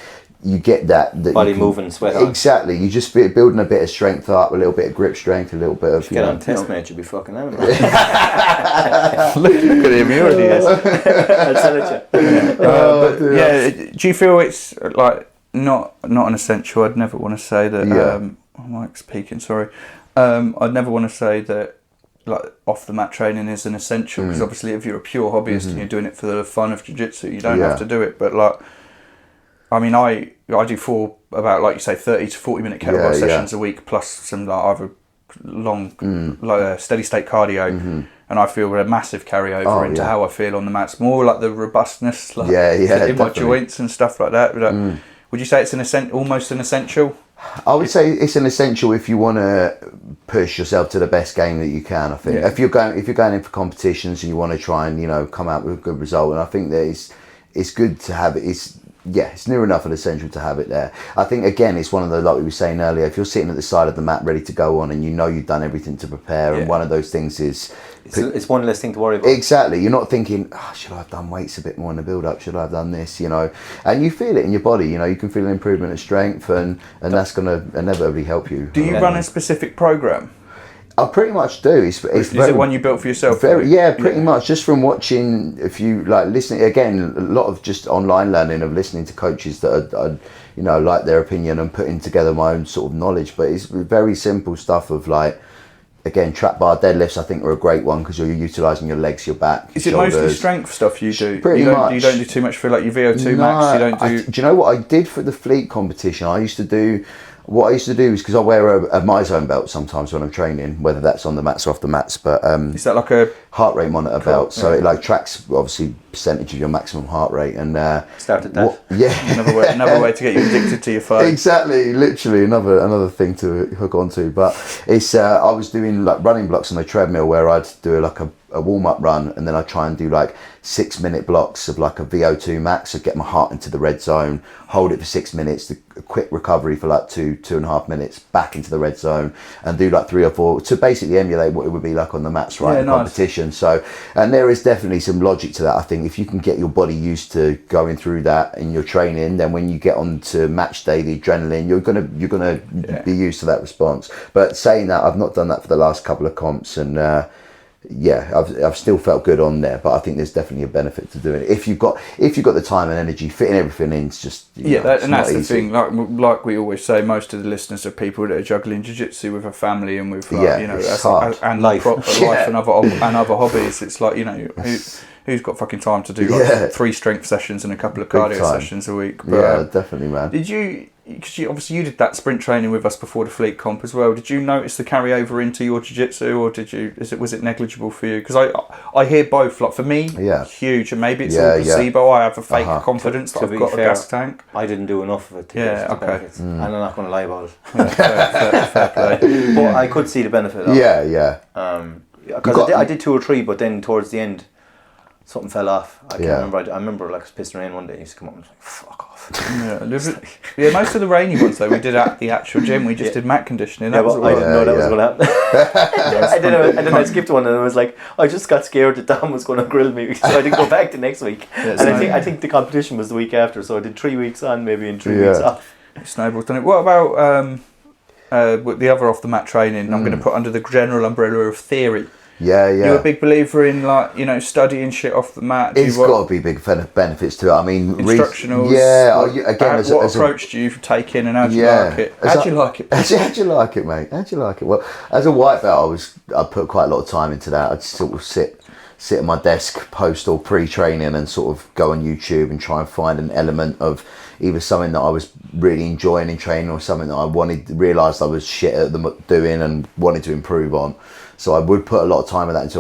you get that body moving, sweat on. Exactly. You just building a bit of strength up, a little bit of grip strength, a little bit of. Get on test, mate. You'll be fucking out. Look at him. He already is. I'll sell it to you. Do you feel it's not an essential? I'd never want to say that. Mike's peaking. Sorry. I'd never want to say that off the mat training is an essential, because obviously if you're a pure hobbyist and you're doing it for the fun of jiu-jitsu, you don't have to do it. But I do 4 about, like you say, 30 to 40 minute kettlebell sessions a week, plus some either long steady state cardio, and I feel a massive carryover into how I feel on the mats, more like the robustness in my joints and stuff like that. Would you say it's almost an essential? I would say it's an essential if you want to push yourself to the best game that you can. I think if you're going in for competitions and you want to try and come out with a good result, and I think that it's good to have it. It's near enough an essential to have it there. I think again it's one of the, like we were saying earlier, if you're sitting at the side of the mat ready to go on and you've done everything to prepare, and one of those things is it's one less thing to worry about. Exactly. You're not thinking, should I have done weights a bit more in the build up, should I have done this, and you feel it in your body, you can feel an improvement in strength, and that's going to inevitably help you. Do you run a specific program? I pretty much do. Is it one you built for yourself? Pretty much. Just from watching, if you listening, again, a lot of just online learning of listening to coaches that are like their opinion and putting together my own sort of knowledge. But it's very simple stuff of again, trap bar deadlifts I think are a great one, because you're utilising your legs, your back. Is it mostly strength stuff you do? Pretty much. You don't do too much for your VO2 max? Do you know what I did for the fleet competition? What I used to do is, because I wear a MyZone belt sometimes when I'm training, whether that's on the mats or off the mats, but is that like a heart rate monitor belt? So it tracks obviously percentage of your maximum heart rate, and started that. Another way to get you addicted to your fight. Exactly, literally another thing to hook onto. But it's I was doing running blocks on the treadmill where I'd do a warm-up run, and then I try and do 6-minute blocks of a VO2 max, so get my heart into the red zone, hold it for 6 minutes, a quick recovery for 2.5 minutes, back into the red zone, and do 3 or 4 to basically emulate what it would be like on the mats in competition. So, and there is definitely some logic to that. I think if you can get your body used to going through that in your training, then when you get on to match day, the adrenaline, you're gonna be used to that response. But saying that, I've not done that for the last couple of comps, and I've still felt good on there, but I think there's definitely a benefit to doing it if you've got the time and energy. Fitting everything in is just that's the thing. Like we always say, most of the listeners are people that are juggling jiu-jitsu with a family and with it's hard. and life and other hobbies. It's who's got fucking time to do like 3 strength sessions and a couple of cardio sessions a week? But, definitely, man. Did you? Because obviously you did that sprint training with us before the fleet comp as well. Did you notice the carryover into your jiu-jitsu, or was it negligible for you? Because I hear both. Like for me, huge, and maybe it's all placebo. I have a fake confidence that I've got a gas tank. I didn't do enough of it to get the benefits, and I'm not going to lie about it. Fair play. But I could see the benefit of it. Because I did 2 or 3, but then towards the end, something fell off. I can't remember. I remember like pissing rain one day. He used to come up and was like, "Fuck off." Most of the rainy ones though we did at the actual gym. We just did mat conditioning. I didn't know that was going to happen. And then I skipped one, and I was like, I just got scared that Dan was going to grill me, so I didn't go back the next week. And I think the competition was the week after, so I did 3 weeks on, maybe, and 3 weeks off. Snowball's done it. What about with the other off the mat training? I'm going to put under the general umbrella of theory. You're a big believer in, like, you know, studying shit off the mat. It's got to be big benefits to it. I mean, instructionals. What approach do you take in, and how do you like it? How do you like it? How do you like it, mate? How do you like it? Well, as a white belt, I put quite a lot of time into that. I'd sort of sit at my desk post or pre-training and sort of go on YouTube and try and find an element of either something that I was really enjoying in training or something that realised I was shit at doing and wanted to improve on. So I would put a lot of time of that into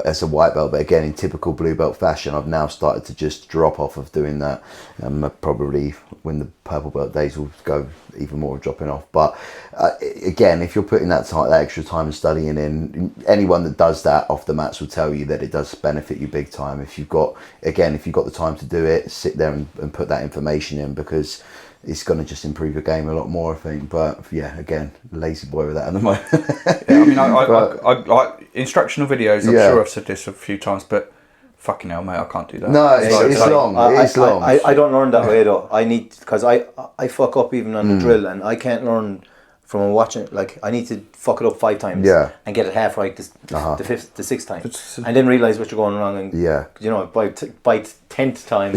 as a white belt, but again, in typical blue belt fashion, I've now started to just drop off of doing that. Probably when the purple belt days will go even more dropping off. But again, if you're putting that extra time and studying in, anyone that does that off the mats will tell you that it does benefit you big time. If you've got the time to do it, sit there and put that information in, because it's going to just improve your game a lot more, I think. But yeah, again, lazy boy with that at the moment. I mean, I like instructional videos. I'm sure I've said this a few times, but fucking hell, mate, I can't do that. No, it's long. It's long. I don't learn that way though. Because I fuck up even on the drill, and I can't learn from watching. Like, I need to fuck it up 5 times and get it half right the 6th time, and then realise what you're going wrong, and you know, by 10th time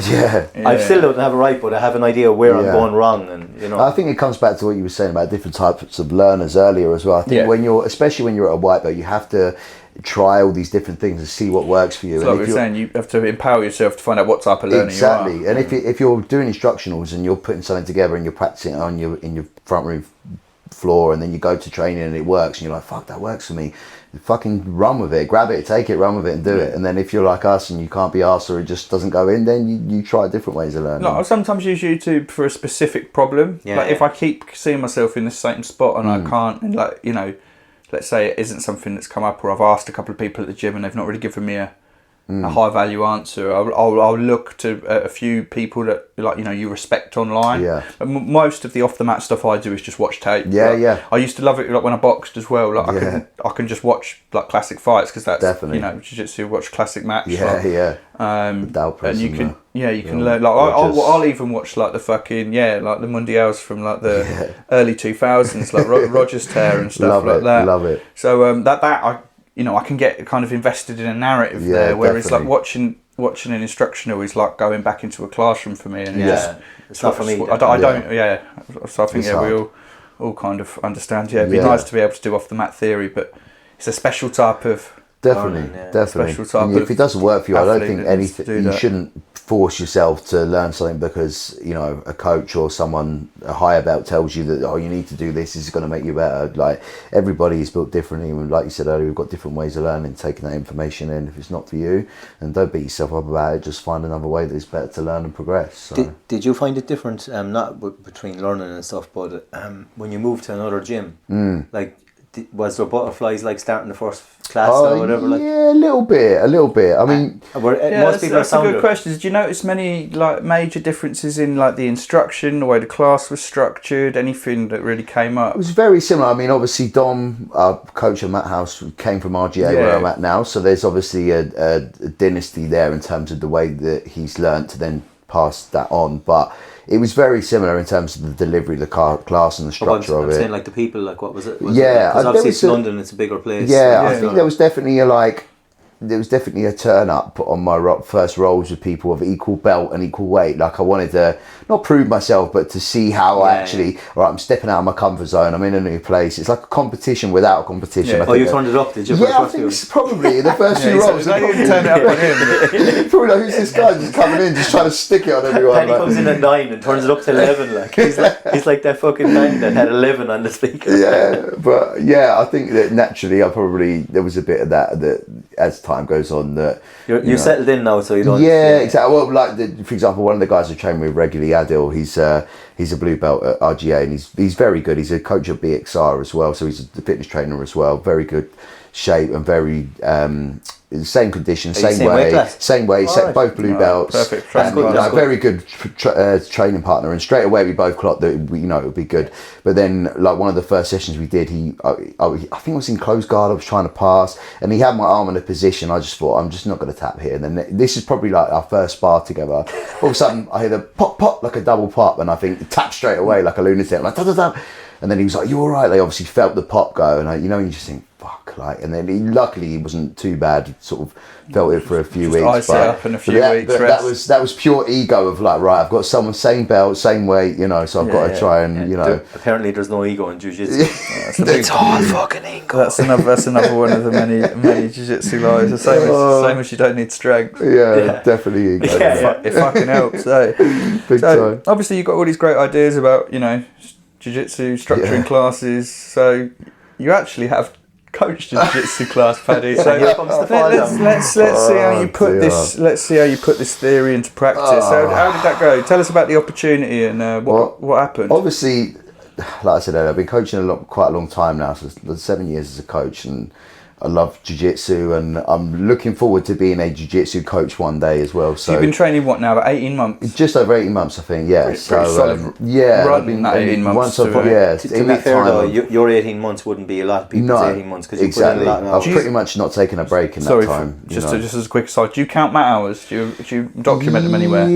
I still don't have it right, but I have an idea where I'm going wrong. And you know, I think it comes back to what you were saying about different types of learners earlier as well. I think especially when you're at a white belt, you have to try all these different things and see what works for you. So, like we were saying, you have to empower yourself to find out what type of learner you are. Exactly. And if you're doing instructionals and you're putting something together and you're practicing it in your front room floor, and then you go to training and it works, and you're like, fuck, that works for me, fucking run with it, grab it, take it, run with it and do it. And then if you're like us and you can't be arsed, or it just doesn't go in, then you try different ways of learning. Like, I sometimes use YouTube for a specific problem. If I keep seeing myself in the same spot and I can't, and, like, you know, let's say it isn't something that's come up, or I've asked a couple of people at the gym and they've not really given me a high value answer, I'll look to a few people that, like, you know, you respect online. But most of the off the mat stuff I do is just watch tape. I used to love it, like, when I boxed as well. Like, I can just watch, like, classic fights, because that's definitely, you know, jiu-jitsu, watch classic match. And you can you can learn. Like, I'll even watch, like, the fucking like the Mundials from, like, the early 2000s, like Rogers tear and stuff that. Love it. So that I can get kind of invested in a narrative there, whereas definitely. like watching an instructional is like going back into a classroom for me, and it's not for me. I don't. So I think we all kind of understand. It'd be nice to be able to do off the mat theory, but it's a special type of definitely. Special type if it doesn't work for you, I don't think anything. You that. Shouldn't force yourself to learn something because, you know, a coach or someone a higher belt tells you that, oh, you need to do this is going to make you better. Like, everybody is built differently, and like you said earlier, we've got different ways of learning, taking that information in. If it's not for you, and don't beat yourself up about it, just find another way that is better to learn and progress. So. Did you find it different, not between learning and stuff, but when you moved to another gym, like, was there butterflies, like, starting the first class or whatever? Like? Yeah, a little bit. I mean, most people that's a good question. Did you notice many, like, major differences in, like, the instruction, the way the class was structured, anything that really came up? It was very similar. I mean, obviously Dom, our coach at Matt House, came from RGA where I'm at now, so there's obviously a dynasty there in terms of the way that he's learnt to then pass that on, but it was very similar in terms of the delivery of the class and the structure of it. I'm saying, like, the people, like, what was it? Because obviously it's London, it's a bigger place. I think there was definitely a, like, there was definitely a turn up on my first rolls with people of equal belt and equal weight. Like I wanted to not prove myself, but to see how I actually, all right, I'm stepping out of my comfort zone. I'm in a new place. It's like a competition without a competition. Oh, you turned it up, did you? Yeah, I think it's probably the first few rolls. They didn't turn it up on him. Probably like, who's this guy just coming in, just trying to stick it on everyone? Paddy comes in at 9 and turns it up to 11. Like he's like that fucking man that had 11 on the speaker. Yeah, but yeah, I think that naturally, there was a bit of that as time goes on that you're settled in now, so you don't. Yeah, exactly. Well, like for example, one of the guys I train with regularly, Adil, he's a blue belt at RGA, and he's very good. He's a coach at BXR as well, so he's a fitness trainer as well. Very good shape and very same conditions, same way, both blue belts. Perfect. And, very good training partner, and straight away we both clocked that it would be good. But then, like one of the first sessions we did, I think it was in closed guard. I was trying to pass, and he had my arm in a position. I just thought, I'm just not going to tap here. And then this is probably like our first spar together. All of a sudden, I hear the pop like a double pop, and I think tap straight away like a lunatic. I'm like, da. And then he was like, "You all right?" They obviously felt the pop go, and you just think, "Fuck!" Like, and then luckily he wasn't too bad. Sort of felt it for a few weeks. Ice it up in a few weeks. That was pure ego of like, right, I've got someone same belt, same weight, so I've got to try and Apparently, there's no ego in jiu-jitsu. It's all fucking ego. That's another one of the many jiu-jitsu lies. The same as you don't need strength. Yeah, definitely ego. It fucking helps. Big time. Obviously, you've got all these great ideas about jiu-jitsu, structuring classes. So you actually have coached a jiu-jitsu class, Paddy. So let's see how you put this. Let's see how you put this theory into practice. So how did that go? Tell us about the opportunity and what happened. Obviously, like I said earlier, I've been coaching quite a long time now. So 7 years as a coach, and I love jiu-jitsu, and I'm looking forward to being a jiu-jitsu coach one day as well. So you've been training what now? About 18 months? Just over 18 months, I think. Yeah. Pretty solid. I've been that 18 months. To be fair though, your 18 months wouldn't be a lot of people's 18 months because you put in a lot now. I've pretty much not taken a break in that time. Just as a quick aside, do you count mat hours? Do you document them anywhere?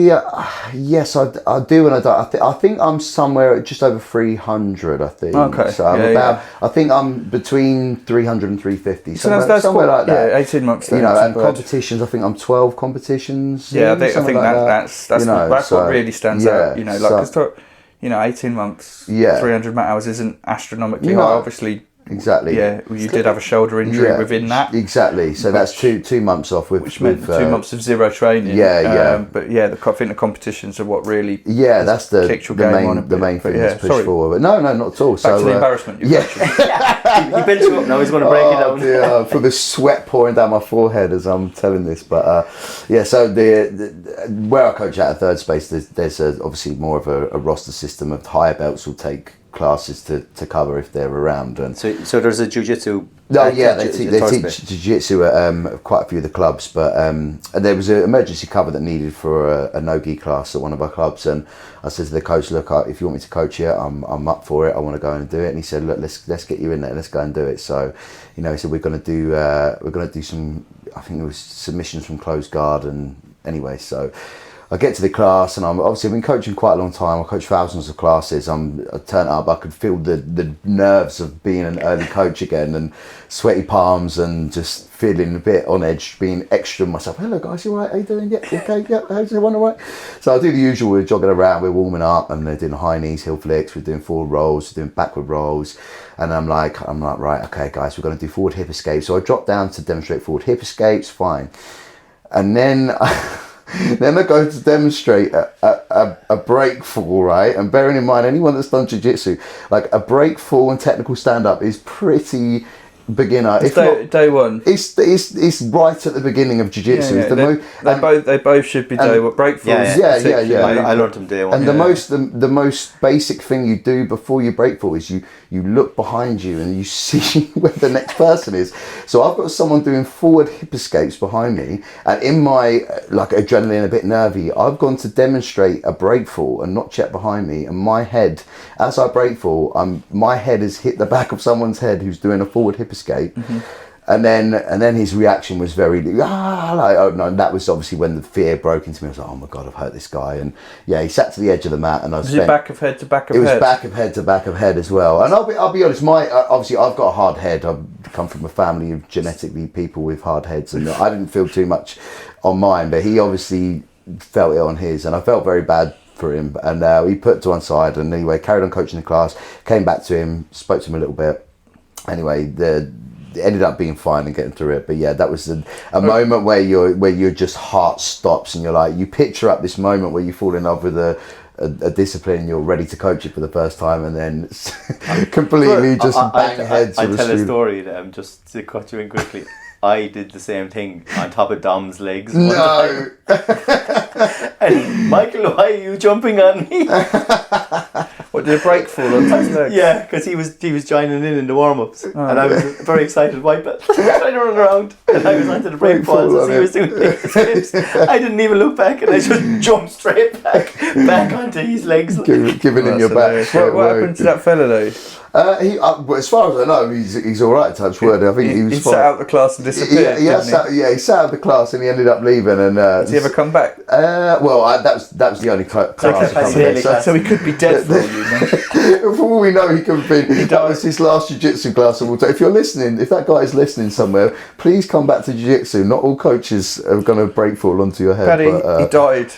Yes, I do, and I don't. I think I'm somewhere at just over 300. I think. Okay. So I'm I think I'm between 300 and 350. Somewhere like that. Yeah, 18 months. And competitions, I think I'm 12 competitions. Yeah, I think that's what really stands out. 18 months, 300 mat hours isn't astronomically high. Obviously, exactly. Yeah, you did have a shoulder injury within that. Exactly. So that's two months off which meant 2 months of zero training. But I think the competitions are what really that's the main thing that's pushed forward. But no, not at all. Back to the embarrassment. He built you up now. He's going to break it down. Yeah, for the sweat pouring down my forehead as I'm telling this. But so where I coach at third space, there's obviously more of a roster system of higher belts will take classes to cover if they're around. And so there's a jiu-jitsu. They teach jiu-jitsu at quite a few of the clubs, but there was an emergency cover that needed for a NoGi class at one of our clubs, and I said to the coach, look, if you want me to coach here, I'm up for it. I want to go and do it. And he said, look, let's get you in there. Let's go and do it. So, he said we're going to do some. I think there was submissions from closed guard, and anyway, so I get to the class, and I've been coaching quite a long time. I coach thousands of classes. I turned up, I could feel the nerves of being an early coach again, and sweaty palms, and just feeling a bit on edge, being extra myself. Hello guys, you all right? How you doing? Yeah, okay, yeah, how's everyone all right? So I do the usual, we're jogging around, we're warming up, and they're doing high knees, heel flicks, we're doing forward rolls, we're doing backward rolls, and I'm like, right, okay guys, we're going to do forward hip escapes. So I drop down to demonstrate forward hip escapes, fine. And then then I go to demonstrate a break fall, right? And bearing in mind, anyone that's done jiu-jitsu, like a break fall and technical stand-up is pretty beginner. It's day one. It's right at the beginning of jiu-jitsu. They both should be day one. Break falls. Yeah. I learned them day one. And the most basic thing you do before you break fall is you look behind you and you see where the next person is. So I've got someone doing forward hip escapes behind me, and in my adrenaline, a bit nervy, I've gone to demonstrate a break fall and not check behind me, and my head, as I break fall, my head has hit the back of someone's head who's doing a forward hip escape. And then his reaction was very, like, oh no, and that was obviously when the fear broke into me. I was like, oh my God, I've hurt this guy. And yeah, he sat to the edge of the mat, and Was it back of head to back of head? It was back of head to back of head as well. And I'll be honest, obviously I've got a hard head. I've come from a family of genetically people with hard heads, and I didn't feel too much on mine, but he obviously felt it on his, and I felt very bad for him. And he put to one side, and anyway, carried on coaching the class, came back to him, spoke to him a little bit. Anyway, it ended up being fine and getting through it. But yeah, that was a moment where your just heart stops, and you're like, you picture up this moment where you fall in love with a discipline, you're ready to coach it for the first time, and then completely just bang heads. I tell a story, just to cut you in quickly. I did the same thing on top of Dom's legs. No. And Michael, why are you jumping on me? What, did a break fall on Tom's legs? Yeah, because he was joining in the warm-ups, and I was very excited. Trying to run around, and I was onto the break falls as he was doing flips. I didn't even look back, and I just jumped straight back onto his legs, giving him your back. What happened to that fella though? As far as I know, he's all right. Touch wood. I think he sat out the class and disappeared. He sat out of the class and he ended up leaving. And did he ever come back? That was the only class. So he could be dead for all you know. For all we know, he could have been. That was his last jiu-jitsu class. And if you're listening, if that guy is listening somewhere, please come back to jiu-jitsu. Not all coaches are going to break fall onto your head. Paddy, he died.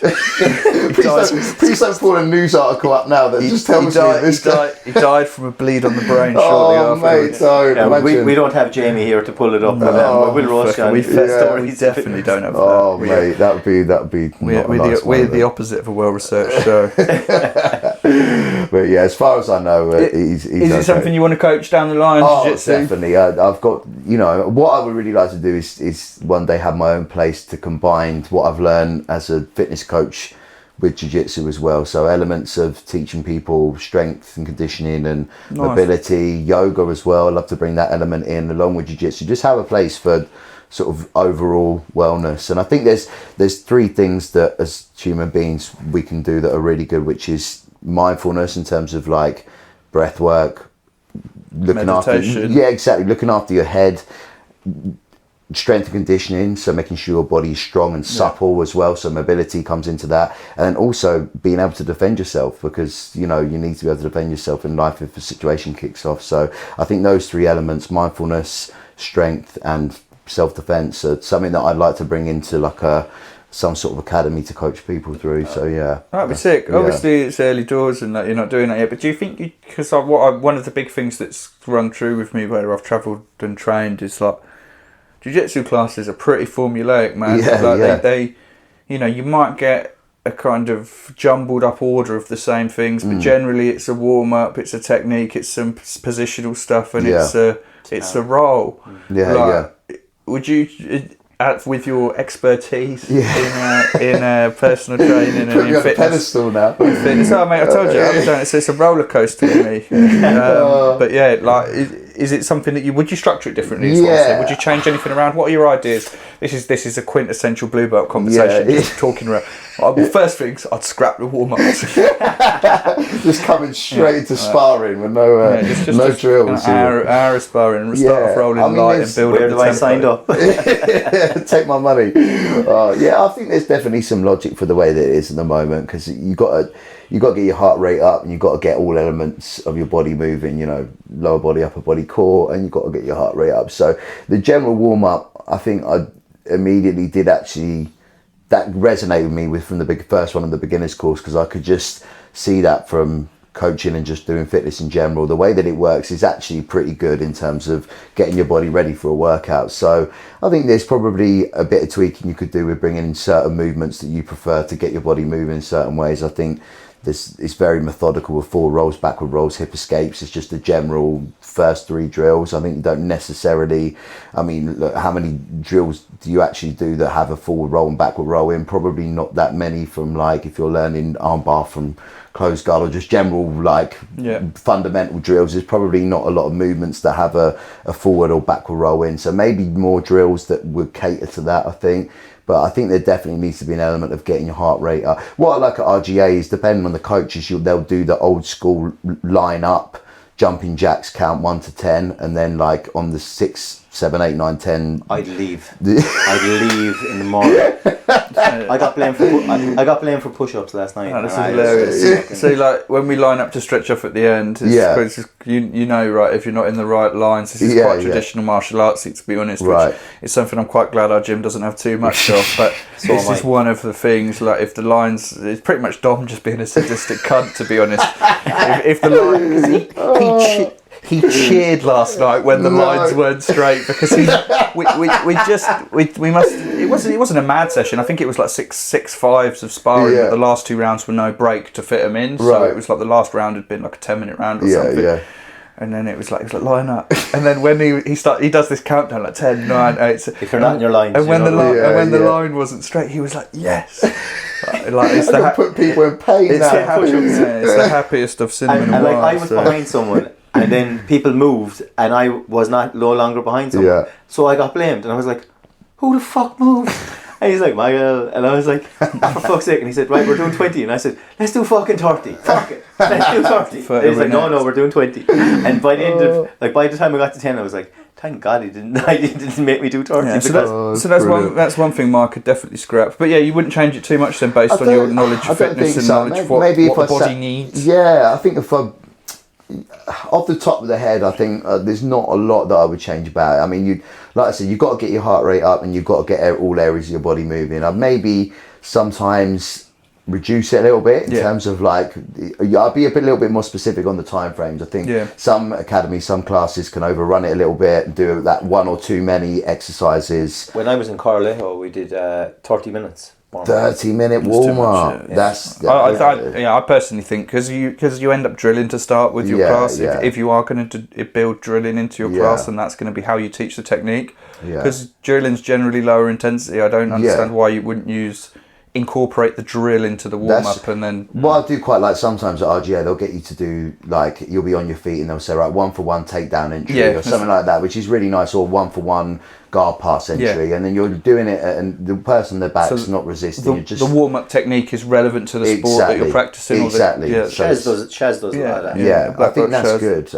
Please don't pull a news article up now that just tells me this guy. He died from a bleed on the brain shortly afterwards. Mate, we don't have Jamie here to pull it up, but we'll roast you on we definitely don't have that. Oh mate, that would be. We're the opposite of a well-researched show. But yeah, as far as I know, he's is it something you want to coach down the line? Oh, definitely. I've got, what I would really like to do is one day have my own place to combine what I've learned as a fitness coach with jiu-jitsu as well. So elements of teaching people strength and conditioning and mobility, yoga as well. I'd love to bring that element in along with jiu-jitsu. Just have a place for sort of overall wellness. And I think there's three things that as human beings we can do that are really good, which is mindfulness in terms of like breath work, looking after your head, strength and conditioning, so making sure your body is strong and supple as well, so mobility comes into that, and then also being able to defend yourself, because you need to be able to defend yourself in life if a situation kicks off. So I think those three elements, mindfulness, strength and self-defense, are something that I'd like to bring into like some sort of academy to coach people through. So yeah, that'd be sick. Yeah. Obviously it's early doors and that you're not doing that yet, but do you think because one of the big things that's rung true with me where I've travelled and trained is like jiu-jitsu classes are pretty formulaic, man. They you might get a kind of jumbled up order of the same things, but generally it's a warm-up, it's a technique, it's some positional stuff, and it's a roll. Would you, with your expertise in personal training and in fitness, pedestal now. Fitness, mate, I told you, it's a roller coaster to me. But yeah, like, is it something that would you structure it differently? Would you change anything around? What are your ideas? This is a quintessential blue belt conversation. Just talking around. Well, first things, I'd scrap the warm-ups. Just coming straight into sparring with no drills. An hour of sparring and start off rolling light and building. Where do I sign up? Take my money. I think there's definitely some logic for the way that it is at the moment, because you got to get your heart rate up, and you got to get all elements of your body moving. Lower body, upper body, core, and you got to get your heart rate up. So the general warm-up, I think I immediately did actually. That resonated with me from the first one on the beginner's course, because I could just see that from coaching and just doing fitness in general. The way that it works is actually pretty good in terms of getting your body ready for a workout. So I think there's probably a bit of tweaking you could do with bringing in certain movements that you prefer to get your body moving in certain ways. I think it's very methodical with forward rolls, backward rolls, hip escapes. It's just the general first three drills. I think you don't necessarily, look, how many drills do you actually do that have a forward roll and backward roll in? Probably not that many, from like if you're learning armbar from closed guard or just general fundamental drills. There's probably not a lot of movements that have a forward or backward roll in. So maybe more drills that would cater to that, I think. But I think there definitely needs to be an element of getting your heart rate up. What I like at RGA is, depending on the coaches, they'll do the old school line up jumping jacks count 1 to 10, and then like on the 6, 7, 8, 9, 10. I'd leave. I'd leave in the morning. I got blamed for push-ups last night. Oh, this is hilarious. So like when we line up to stretch off at the end, it's you know, right, if you're not in the right lines, this is quite traditional martial arts, to be honest. Which it's something I'm quite glad our gym doesn't have too much of. But this is one of the things. Like if the lines, it's pretty much Dom just being a sadistic cunt, to be honest. If the line, because he cheered last night when the lines weren't straight, because it wasn't a mad session. I think it was like six fives of sparring, but the last 2 rounds were no break to fit them in. So it was like the last round had been like a 10-minute round or something. Yeah. And then it was like line up, and then when he does this countdown like 10, 9, 8. If you're not in your line, and when the line wasn't straight, he was like, yes. Like it's put people in pain. It's the happiest I've seen him in a while. And like I was behind someone, and then people moved, and I was no longer behind someone. Yeah. So I got blamed, and I was like, "Who the fuck moved?" And he's like, "Michael," and I was like, "For fuck's sake!" And he said, "Right, we're doing 20," and I said, "Let's do fucking 30. Fuck it, let's do 30." And he's like, "No, we're doing 20." And by the end of by the time I got to 10, I was like, thank God he didn't make me do 30. Yeah, so that's one thing Mark could definitely scrap. But yeah, you wouldn't change it too much then, based on your knowledge of fitness and knowledge of what the body needs. Yeah, I think if off the top of the head, I think there's not a lot that I would change about it. I mean, like I said, you've got to get your heart rate up, and you've got to get all areas of your body moving. I'd maybe sometimes reduce it a little bit in terms of like, I'll be a little bit more specific on the time frames. I think some academies, some classes can overrun it a little bit and do that one or too many exercises. When I was in Carlejo, we did 30 minutes. 30-minute warm up. I personally think because you end up drilling to start with your class. If you are going to build drilling into your class, and that's going to be how you teach the technique. Because drilling's generally lower intensity. I don't understand why you wouldn't incorporate the drill into the warm up, and then. What I do quite like sometimes at RGA, they'll get you to do like, you'll be on your feet and they'll say, right, 1-for-1 takedown entry or something like that, which is really nice, or 1-for-1 guard pass entry, and then you're doing it, and the person in the back's not resisting. The warm up technique is relevant to the sport that you're practicing. Exactly. Chaz does it like that. Yeah, I think that's good.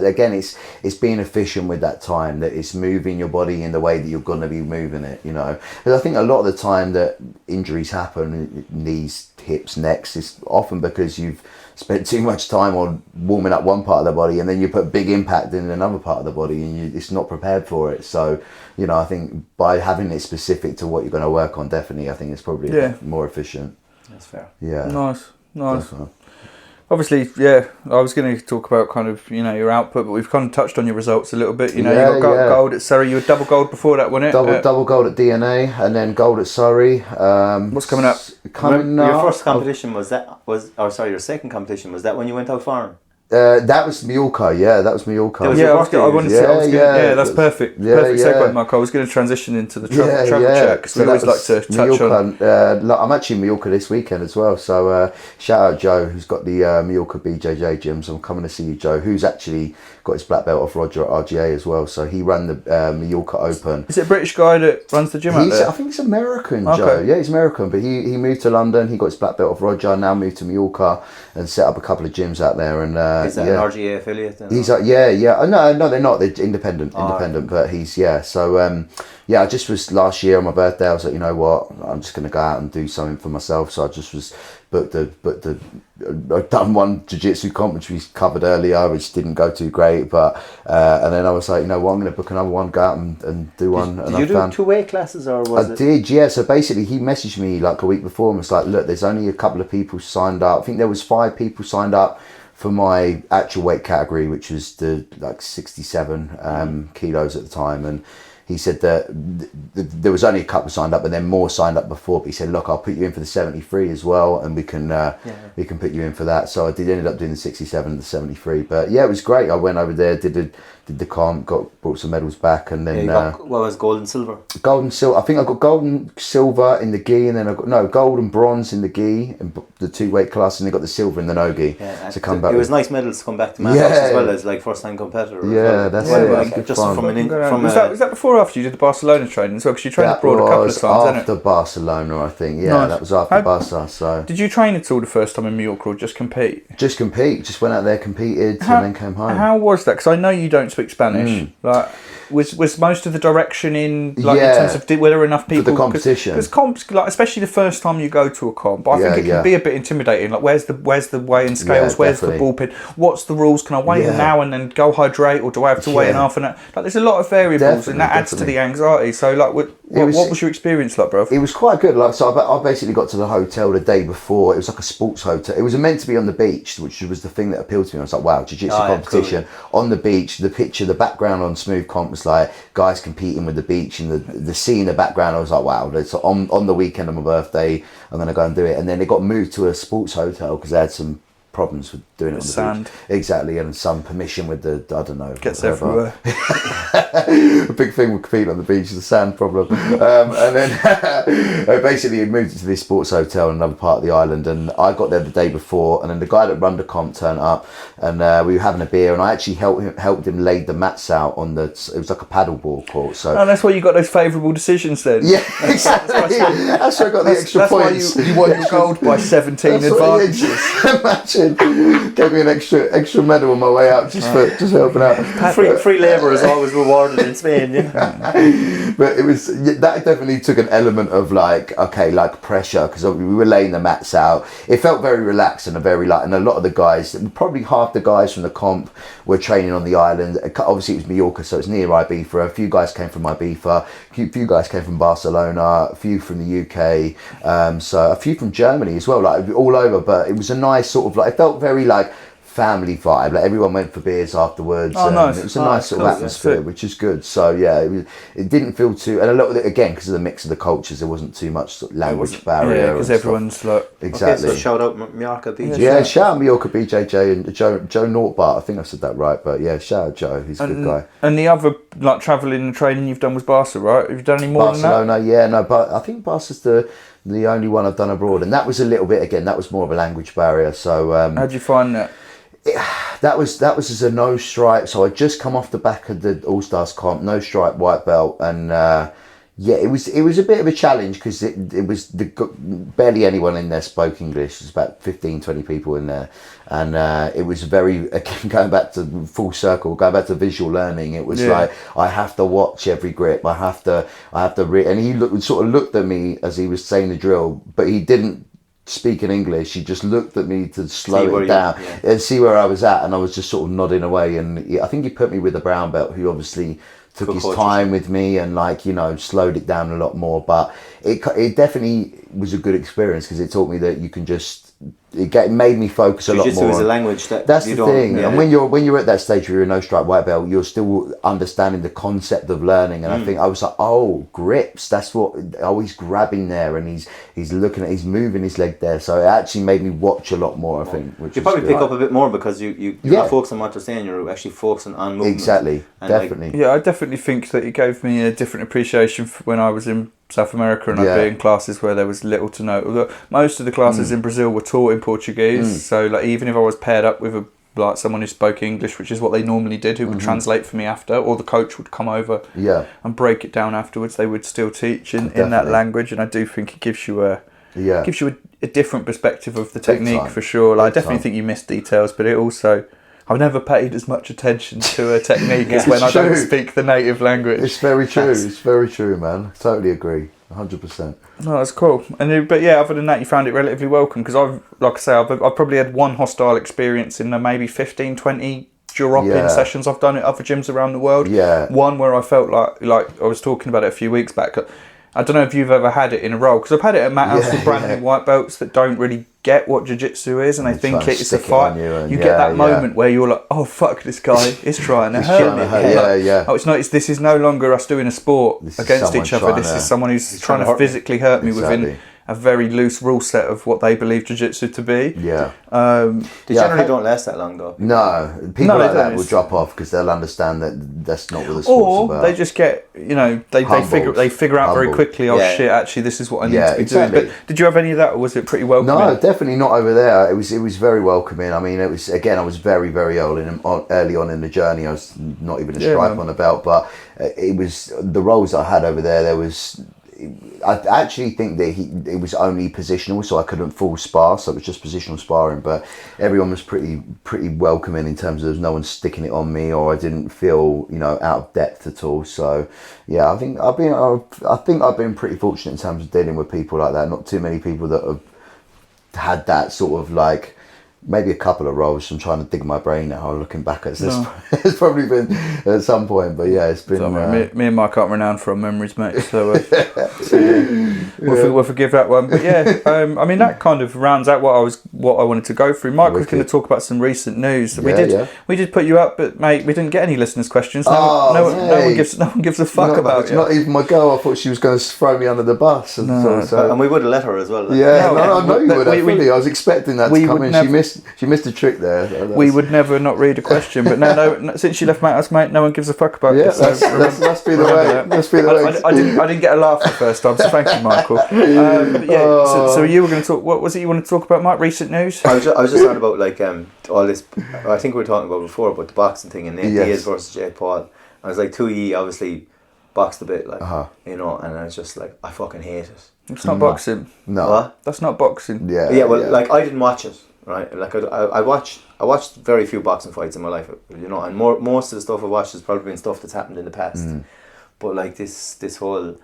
Again, it's being efficient with that time, that it's moving your body in the way that you're going to be moving it. You know, because I think a lot of the time that injuries happen, knees, hips, necks, is often because you've spent too much time on warming up one part of the body, and then you put big impact in another part of the body, and it's not prepared for it. So, you know, I think by having it specific to what you're going to work on, definitely, I think it's probably more efficient. That's fair. Yeah. Nice. Definitely. Obviously, I was going to talk about kind of, you know, your output, but we've kind of touched on your results a little bit. You know, you got gold at Surrey. You were double gold before that, wasn't it? Double gold at DNA, and then gold at Surrey. What's coming up? Your first competition your second competition, was that when you went out foreign? That was Mallorca, that was Mallorca. That's perfect. Perfect segue, Mark. I was going to transition into the travel check, because we always like to touch on. I'm actually in Mallorca this weekend as well, so shout out Joe, who's got the Mallorca BJJ gym. So I'm coming to see you, Joe, who's actually got his black belt off Roger at RGA as well. So he ran the Mallorca Open. Is it a British guy that runs the gym out there? I think he's American, Joe. Yeah, he's American, but he moved to London. He got his black belt off Roger. Now moved to Mallorca and set up a couple of gyms out there. And is that an RGA affiliate? He's no, they're not. They're independent. But he's So I just was last year on my birthday. I was like, you know what, I'm just going to go out and do something for myself. So I just was I'd done one jiu-jitsu comp which we covered earlier, which didn't go too great, but and then I was like, you know what, I'm going to book another one, go out and do one. Did you do two-way classes, or was it? I did, yeah. So basically he messaged me like a week before and was like, look, there's only a couple of people signed up. I think there was 5 people signed up for my actual weight category, which was the 67 kilos at the time, and he said that there was only a couple signed up, and then more signed up before. But he said, "Look, I'll put you in for the 73 as well, and we can put you in for that." So I ended up doing the 67 and the 73. But yeah, it was great. I went over there, did the comp, brought some medals back, and then what was gold and silver? Gold and silver. I think I got gold and silver in the gi, and then I got gold and bronze in the gi, and the 2-weight class, and then got the silver in the NoGi to come back. It was nice medals to come back to Matt as well as like first time competitor. Yeah, that's good fun. Was that before before or after you did the Barcelona training as well? Because you trained abroad a couple of times, after Barcelona, I think. Yeah, that was after Barca. So did you train at all the first time in Mallorca, or just compete? Just compete. Just went out there, competed, and then came home. How was that? Because I know you don't speak Spanish. Like, was most of the direction in terms of were there enough people for the competition? Because comps, like especially the first time you go to a comp, I think it can be a bit intimidating. Like, where's the weighing scales? Where's the ball pin? What's the rules? Can I weigh in now and then go hydrate, or do I have to weigh in half an hour? Like, there's a lot of variables, and that adds to the anxiety. So, like, what was your experience like, bro? It was quite good. Like, so I basically got to the hotel the day before. It was like a sports hotel. It was meant to be on the beach, which was the thing that appealed to me. I was like, wow, jiu-jitsu competition on the beach. The picture, the background on Smooth Comp was like guys competing with the beach, and the sea in the background. I was like, wow, so on the weekend of my birthday, I'm going to go and do it. And then it got moved to a sports hotel because they had some problems with doing it on the sand. Beach. Exactly, and some permission with the, I don't know. Gets everywhere. A big thing with competing on the beach is the sand problem. And then basically it moved it to this sports hotel in another part of the island, and I got there the day before, and then the guy that run the comp turned up, and we were having a beer, and I actually helped him lay the mats out on it was like a paddleboard court. So that's why you got those favourable decisions then. Yeah, exactly. That's why I got the extra points. That's why you won your gold by 17 advantages. Imagine. Gave me an extra medal on my way out just for helping out. Free labour is always rewarded in Spain, But it was that definitely took an element of like pressure, because we were laying the mats out. It felt very relaxed and and a lot of the guys, probably half the guys from the comp, were training on the island. Obviously it was Mallorca, so it's near Ibiza. A few guys came from Ibiza, a few guys came from Barcelona, a few from the UK, so a few from Germany as well, like all over. But it was a nice sort of it felt very like family vibe. Like, everyone went for beers afterwards. Nice. It was a nice sort of atmosphere, which is good. So yeah, it didn't feel too, and a lot of it, again, because of the mix of the cultures, there wasn't too much sort of language barrier. Yeah, because everyone's like exactly. Okay, so shout out Mallorca BJJ. Yeah, shout out Mallorca BJJ and Joe Nortbart. I think I said that right, but yeah, shout out Joe. He's a good guy. And the other like travelling and training you've done was Barca, right? Have you done any more Barcelona, than that? yeah, no, but I think Barca's the only one I've done abroad, and that was a little bit, again, that was more of a language barrier. So how'd you find that? That was as a no stripe. So I'd just come off the back of the All Stars comp, no stripe white belt, and it was a bit of a challenge, because it was barely anyone in there spoke English. There's about 15, 20 people in there, and it was very, again, going back to full circle, going back to visual learning. It was like, I have to watch every grip. I have to and he sort of looked at me as he was saying the drill, but he didn't speak in English. He just looked at me to slow it down and see where I was at, and I was just sort of nodding away. And I think he put me with a brown belt who obviously took his time with me and slowed it down a lot more. But it definitely was a good experience, because it taught me that you can just, it made me focus a lot more. Jiu-jitsu is a language that's the thing. And when you're at that stage where you're a no stripe white belt, you're still understanding the concept of learning. And I think I was like, oh, grips, that's what, he's grabbing there, and he's looking at, he's moving his leg there. So it actually made me watch a lot more, I think. Which you probably pick up a bit more, because you're not focusing on what they're saying, you're actually focusing on movement. Exactly, definitely. I definitely think that it gave me a different appreciation for when I was in South America, and I'd be in classes where there was little to no. Although most of the classes in Brazil were taught in Portuguese, so like even if I was paired up with someone who spoke English, which is what they normally did, who would translate for me after, or the coach would come over and break it down afterwards, they would still teach in that language. And I do think it gives you a different perspective of the technique for sure. Like, I definitely think you miss details, but it also, I've never paid as much attention to a technique as when I don't speak the native language. It's very true. It's very true, man. I totally agree. 100%. No, that's cool. But yeah, other than that, you found it relatively welcome, because I've probably had one hostile experience in the maybe 15, 20 drop-in sessions I've done at other gyms around the world. Yeah. One where I felt like I was talking about it a few weeks back. I don't know if you've ever had it in a role, because I've had it at Matt House with brand new white belts that don't really get what jiu-jitsu is, and they think it's a fight. You get that moment where you're like, oh fuck, this guy is trying to hurt me. Oh, this is no longer us doing a sport against each other. This is someone who's trying to physically hurt me within a very loose rule set of what they believe jiu-jitsu to be. Yeah. They generally don't last that long, though. No, people like that will drop off because they'll understand that that's not what the sport's about. Or they just get, they figure out very quickly, shit, actually this is what I need to be doing. But did you have any of that, or was it pretty welcoming? No, definitely not over there. It was very welcoming. I mean, it was, again, I was very, very early on in the journey. I was not even a stripe on the belt, but it was the roles I had over there was... I actually think that it was only positional, so I couldn't full spar, so it was just positional sparring. But everyone was pretty welcoming in terms of no one sticking it on me, or I didn't feel out of depth at all. So yeah, I think I've been pretty fortunate in terms of dealing with people like that. Not too many people that have had that sort of like. Maybe a couple of roles. I'm trying to dig my brain now. Looking back at this, it's probably been at some point, but yeah, it's been. So, me and Mike aren't renowned for our memories, mate. So, we'll forgive that one. But yeah, I mean that kind of rounds out what I wanted to go through. Mike was going to talk about some recent news. We did put you up, but mate, we didn't get any listeners' questions. No one gives a fuck about you. Not even my girl. I thought she was going to throw me under the bus, and and we would have let her as well. I know you would. I was expecting that to come in. She missed a trick there. We would never not read a question, but no. Since she left my house, mate, no one gives a fuck about it. So must be the way. Must be the way. I didn't get a laugh the first time, so thank you, Michael. So you were going to talk. What was it you wanted to talk about, Mike? Recent news? I was just talking about like all this. I think we were talking about before about the boxing thing and Nate Diaz versus Jake Paul. I was like, 2E obviously boxed a bit, like and I was just like, I fucking hate it. It's not boxing. No, what? That's not boxing. Well, like I didn't watch it. Right, like I watched very few boxing fights in my life, and most of the stuff I watched has probably been stuff that's happened in the past. But like this whole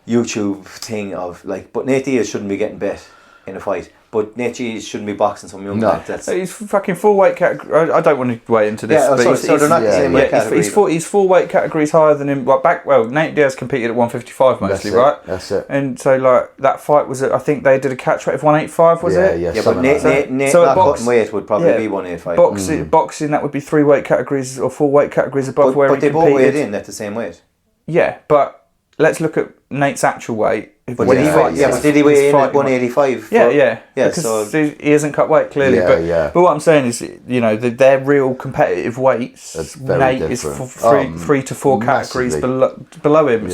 YouTube thing of like, but Nate Diaz shouldn't be getting bet in a fight. But Nate Diaz shouldn't be boxing some young lad. He's fucking full weight category. I don't want to weigh into this. So they're not the same weight category. He's full weight categories higher than him. Nate Diaz competed at 155 mostly, right? That's it. And so like that fight was I think they did a catch weight of 185, was it? Yeah, but Nate not cutting weight would probably be 185. Boxing, that would be 3 weight categories or 4 weight categories above where he competed. But they both weighed in at the same weight. Yeah, but let's look at Nate's actual weight. But did he weigh in at 185? Yeah. Because he hasn't cut weight clearly. But what I'm saying is, their real competitive weights. Nate is 3 to 4 categories below him.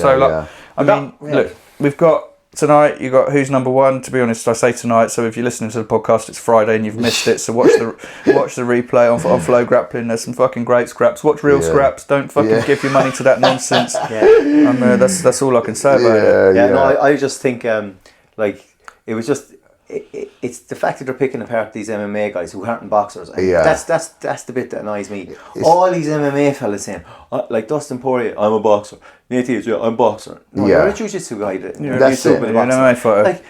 Look, we've got tonight. You got Who's Number One. To be honest, I say tonight. So if you're listening to the podcast, it's Friday and you've missed it. So watch the replay on Flow Grappling. There's some fucking great scraps. Watch real scraps. Don't fucking give your money to that nonsense. That's all I can say about it. I just think it was just. It's the fact that they're picking apart these MMA guys who aren't boxers. That's the bit that annoys me. All these MMA fellas saying, like Dustin Poirier, I'm a boxer. Nate Diaz, I'm a boxer. No, you're a jiu-jitsu guy. That's it. You're an MMA fighter.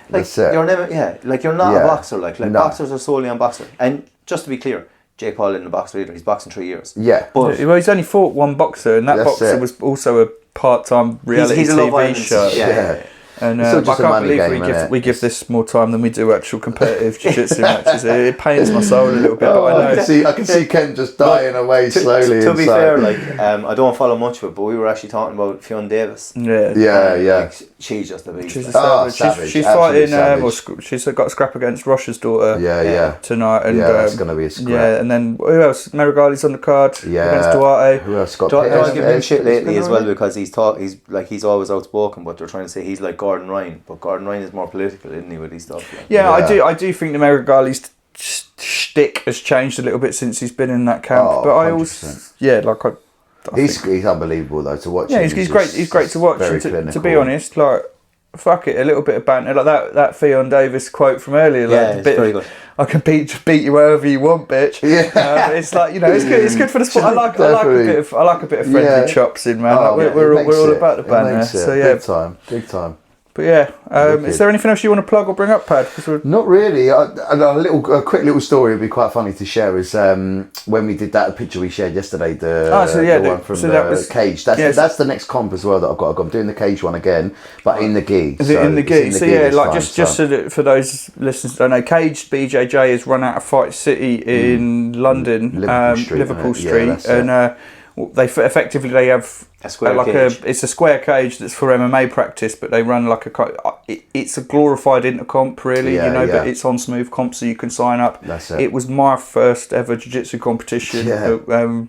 You're not a boxer. Like boxers are solely on boxer. And just to be clear, Jake Paul isn't a boxer either. He's boxing 3 years. Yeah. But he's only fought one boxer, and that boxer was also a part-time reality TV show. Yeah. And I can't believe we give this more time than we do actual competitive jiu-jitsu matches. It pains my soul a little bit. But I can see Ken just dying away slowly. To be fair, I don't follow much of it, but we were actually talking about Fionn Davis. Yeah. She's just a beast. She's fighting. She's got a scrap against Rocha's daughter. Tonight. And that's going to be a scrap. Yeah, and then who else? Merigali's on the card against Duarte. Who else? Don't give him shit lately as well because he's always outspoken, but they're trying to say he's like Gordon Ryan, but Gordon Ryan is more political, isn't he, with his stuff? I do think the Merigali's shtick has changed a little bit since he's been in that camp. But 100%. He's unbelievable though to watch. Yeah, he's great. He's great to watch. And to be honest, fuck it, a little bit of banter like that Fionn Davis quote from earlier. It's very good. I can beat you wherever you want, bitch. Yeah, it's like it's good for the sport. I like a bit of friendly chops in, man. We're all about the banter. So big time. But is there anything else you want to plug or bring up, Pad? Not really. A quick little story would be quite funny to share is when we did that picture we shared yesterday, the one from the cage. That's the next comp as well that I've got. I'm doing the cage one again, but in the gi. Is it in the gi? Just for those listeners that don't know, Caged BJJ is run out of Fight City in London, Liverpool Street, and effectively they have a square cage. It's a square cage that's for MMA practice, but they run like it's a glorified intercomp really, but it's on Smooth Comp, so you can sign up. That's it. It was my first ever jiu-jitsu competition. Yeah.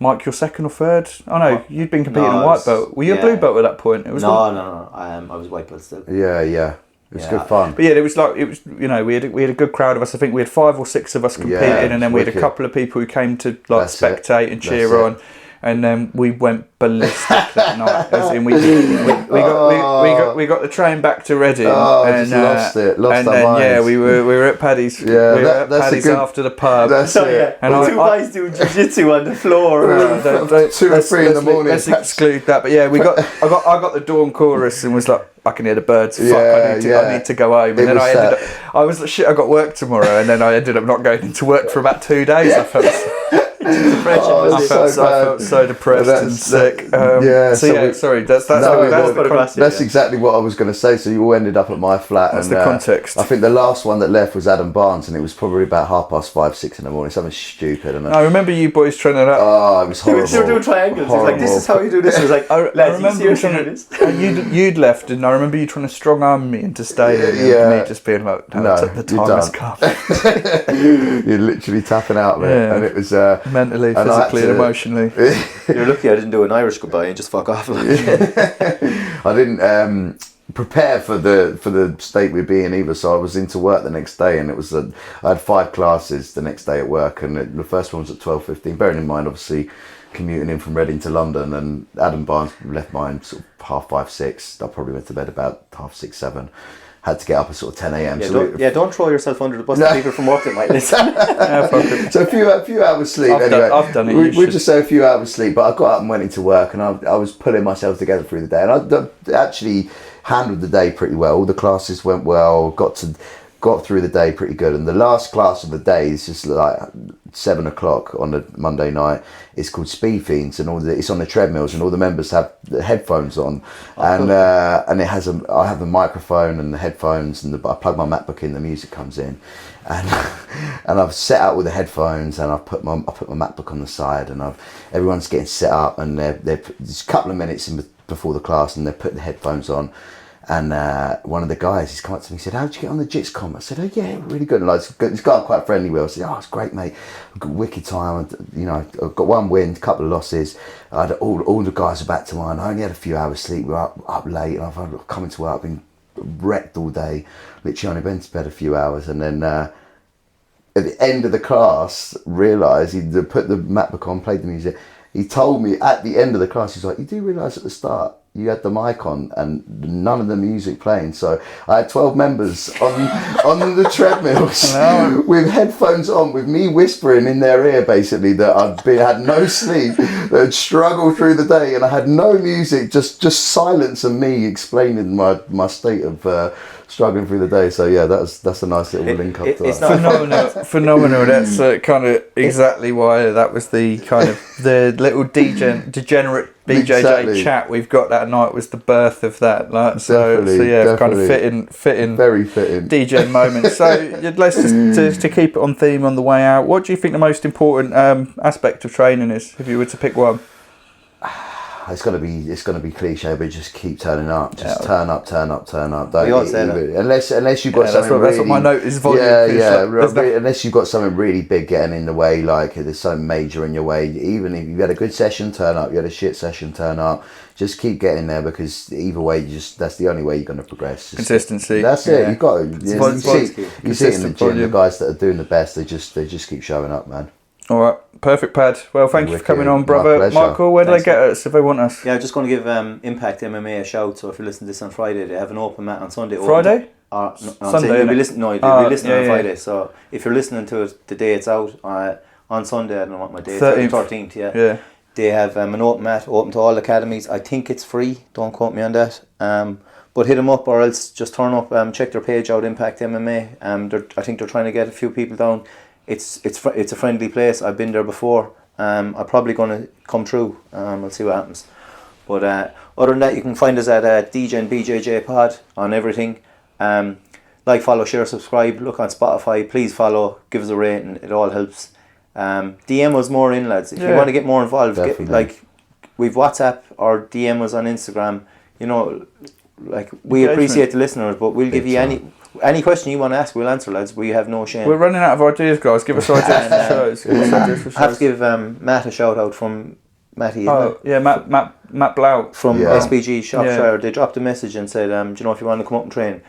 Mike, your second or third? Oh no, you'd been competing in white belt. Were you a blue belt at that point? It was no. I was white belt still. Yeah. It was good fun. But yeah, we had a good crowd of us. I think we had 5 or 6 of us competing, and then we had a couple of people who came to spectate and cheer on. And then we went ballistic that night. As in we got the train back to Reading. And lost our minds. Yeah, we were at Paddy's. Yeah, we were at Paddy's after the pub. That's it. And two guys doing jiu-jitsu on the floor. 2 or 3 in the morning. Let's exclude that. But yeah, I got the dawn chorus and was like, I can hear the birds. Fuck, I need to go home. And then I was like, shit, I got work tomorrow. And then I ended up not going into work for about 2 days. I felt I felt so depressed and sick. That's exactly what I was going to say. So you all ended up at my flat. That's the context. I think the last one that left was Adam Barnes, and it was probably about 5:30, 6 in the morning. Something stupid. And I remember you boys trying it out. Oh, it was horrible. They were doing triangles. It was like, this is how you do this. It was like, lads, you seriously do this? You'd left, and I remember you trying to strong arm me into staying. And me just being like, no, the time has come. You're literally tapping out, man. And it was mentally, physically, and emotionally. You're lucky I didn't do an Irish goodbye and just fuck off. I didn't prepare for the state we'd be in either, so I was into work the next day, and it was I had 5 classes the next day at work, and the first one was at 12:15. Bearing in mind, obviously, commuting in from Reading to London, and Adam Barnes left mine sort of 5:30, 6. I probably went to bed about 6:30, 7. Had to get up at sort of 10 a.m. Don't throw yourself under the bus to people from work that might listen. So a few hours sleep. I've done it. We'll just say a few hours sleep, but I got up and went into work, and I was pulling myself together through the day, and I actually handled the day pretty well. All the classes went well. Got through the day pretty good, and the last class of the day is just like 7 o'clock on a Monday night. It's called Speed Fiends, and it's on the treadmills, and all the members have the headphones on, and it has I have the microphone and the headphones, and I plug my MacBook in, the music comes in, and I've set out with the headphones, and I've put my MacBook on the side, and everyone's getting set up, and there's a couple of minutes before the class, and they put the headphones on. And one of the guys, he's come up to me and said, how'd you get on the Jits comp? I said, oh yeah, really good. And this guy I'm quite friendly with. I said, oh, it's great, mate. I've got a wicked time. I've got 1 win, a couple of losses. I had all the guys are back to mine. I only had a few hours sleep. We were up late, and I've come into work, I've been wrecked all day. Literally only been to bed a few hours. And then at the end of the class, realised he put the MacBook on, played the music. He told me at the end of the class, he's like, you do realise at the start, you had the mic on and none of the music playing, so I had 12 members on the treadmills with headphones on, with me whispering in their ear basically that had no sleep, that had struggled through the day, and I had no music, just silence and me explaining my state of struggling through the day. So yeah, that's a nice little link up to that. Phenomenal. That's kind of exactly why that was the kind of the little degenerate BJJ chat we've got that night was the birth of that. Like, definitely. Kind of fitting, very fitting DJ moment. So let's just to keep it on theme on the way out. What do you think the most important aspect of training is, if you were to pick one? It's gonna be cliche, but just keep turning up. Just turn up. Don't unless you've got something really. That's what my note is. Volume. Unless you've got something really big getting in the way, like there's something major in your way. Even if you've had a good session, turn up. You had a shit session, turn up. Just keep getting there, because either way, that's the only way you're going to progress. Consistency. That's it. You've got to. You see it in the gym. The guys that are doing the best, they just keep showing up, man. All right. Perfect, Pad. Well, thank you for coming on, brother. Michael, where do they get us if they want us? Yeah, I'm just going to give Impact MMA a shout. So if you're listening to this on Friday, they have an open mat on Sunday. Friday? Sunday. You'll be listening on Friday. So if you're listening to it the day it's out, on Sunday, I don't know what my day is. 13th, yeah. They have an open mat, open to all academies. I think it's free. Don't quote me on that. But hit them up, or else just turn up. Check their page out, Impact MMA. I think they're trying to get a few people down. It's a friendly place. I've been there before. I'm probably going to come through. We'll see what happens. But other than that, you can find us at Degen BJJ Pod on everything. Like, follow, share, subscribe. Look on Spotify. Please follow. Give us a rating. It all helps. DM us more in, lads. If you want to get more involved, we've WhatsApp or DM us on Instagram. You know, like we appreciate the listeners, but we'll give you any question you want to ask. We'll answer, lads. We have no shame. We're running out of ideas, guys. Give us ideas for shows. I have to give Matt a shout out from Matty. Matt Blau from SBG Shropshire. They dropped a message and said, do you know if you want to come up and train,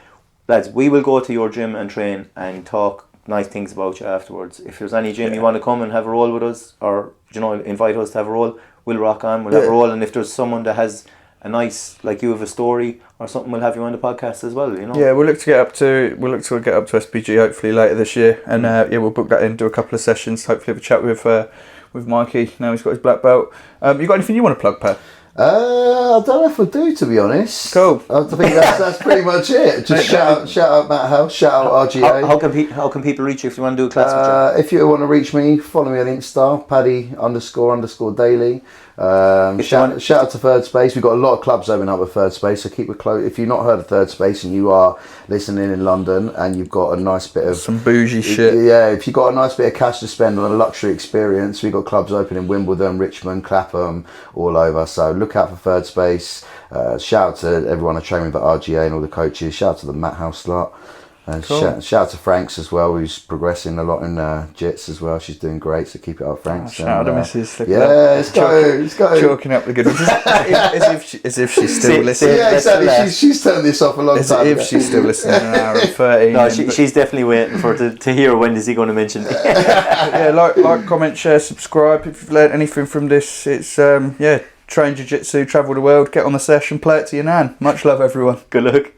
lads, we will go to your gym and train and talk nice things about you afterwards. If there's any gym you want to come and have a roll with us, or invite us to have a roll, we'll rock on. We'll have a roll, and if there's someone that has a nice, like you have a story or something, we'll have you on the podcast as well. You know. Yeah, we'll look to get up to SBG hopefully later this year, and we'll book that in, do a couple of sessions. Hopefully have a chat with Mikey. Now he's got his black belt. You got anything you want to plug, Pat? I don't know if I do, to be honest. Cool. I think that's pretty much it. Just shout out Matt House, shout out RGA. How can people reach you if you want to do a class with you? If you want to reach me, follow me on Insta, Paddy _ daily. Shout out to Third Space. We've got a lot of clubs opening up with Third Space, so keep it close. If you've not heard of Third Space and you are listening in London and you've got a nice bit of some bougie shit, if you've got a nice bit of cash to spend on a luxury experience, we've got clubs open in Wimbledon, Richmond, Clapham, all over. So look out for Third Space. Shout out to everyone I train with at RGA and all the coaches. Shout out to the Matt House lot. And cool. Shout out to Franks as well, who's progressing a lot in jits as well. She's doing great, so keep it up, Franks. Shout out to Mrs. Let's go. Chalking up the good ones. as if she's still listening. Yeah, exactly. She's turned this off a long time ago. As if she's still listening an hour and 30. No, she's definitely waiting to hear when is he going to mention it. Like, comment, share, subscribe. If you've learned anything from this, it's train jiu-jitsu, travel the world, get on the session, play it to your nan. Much love, everyone. Good luck.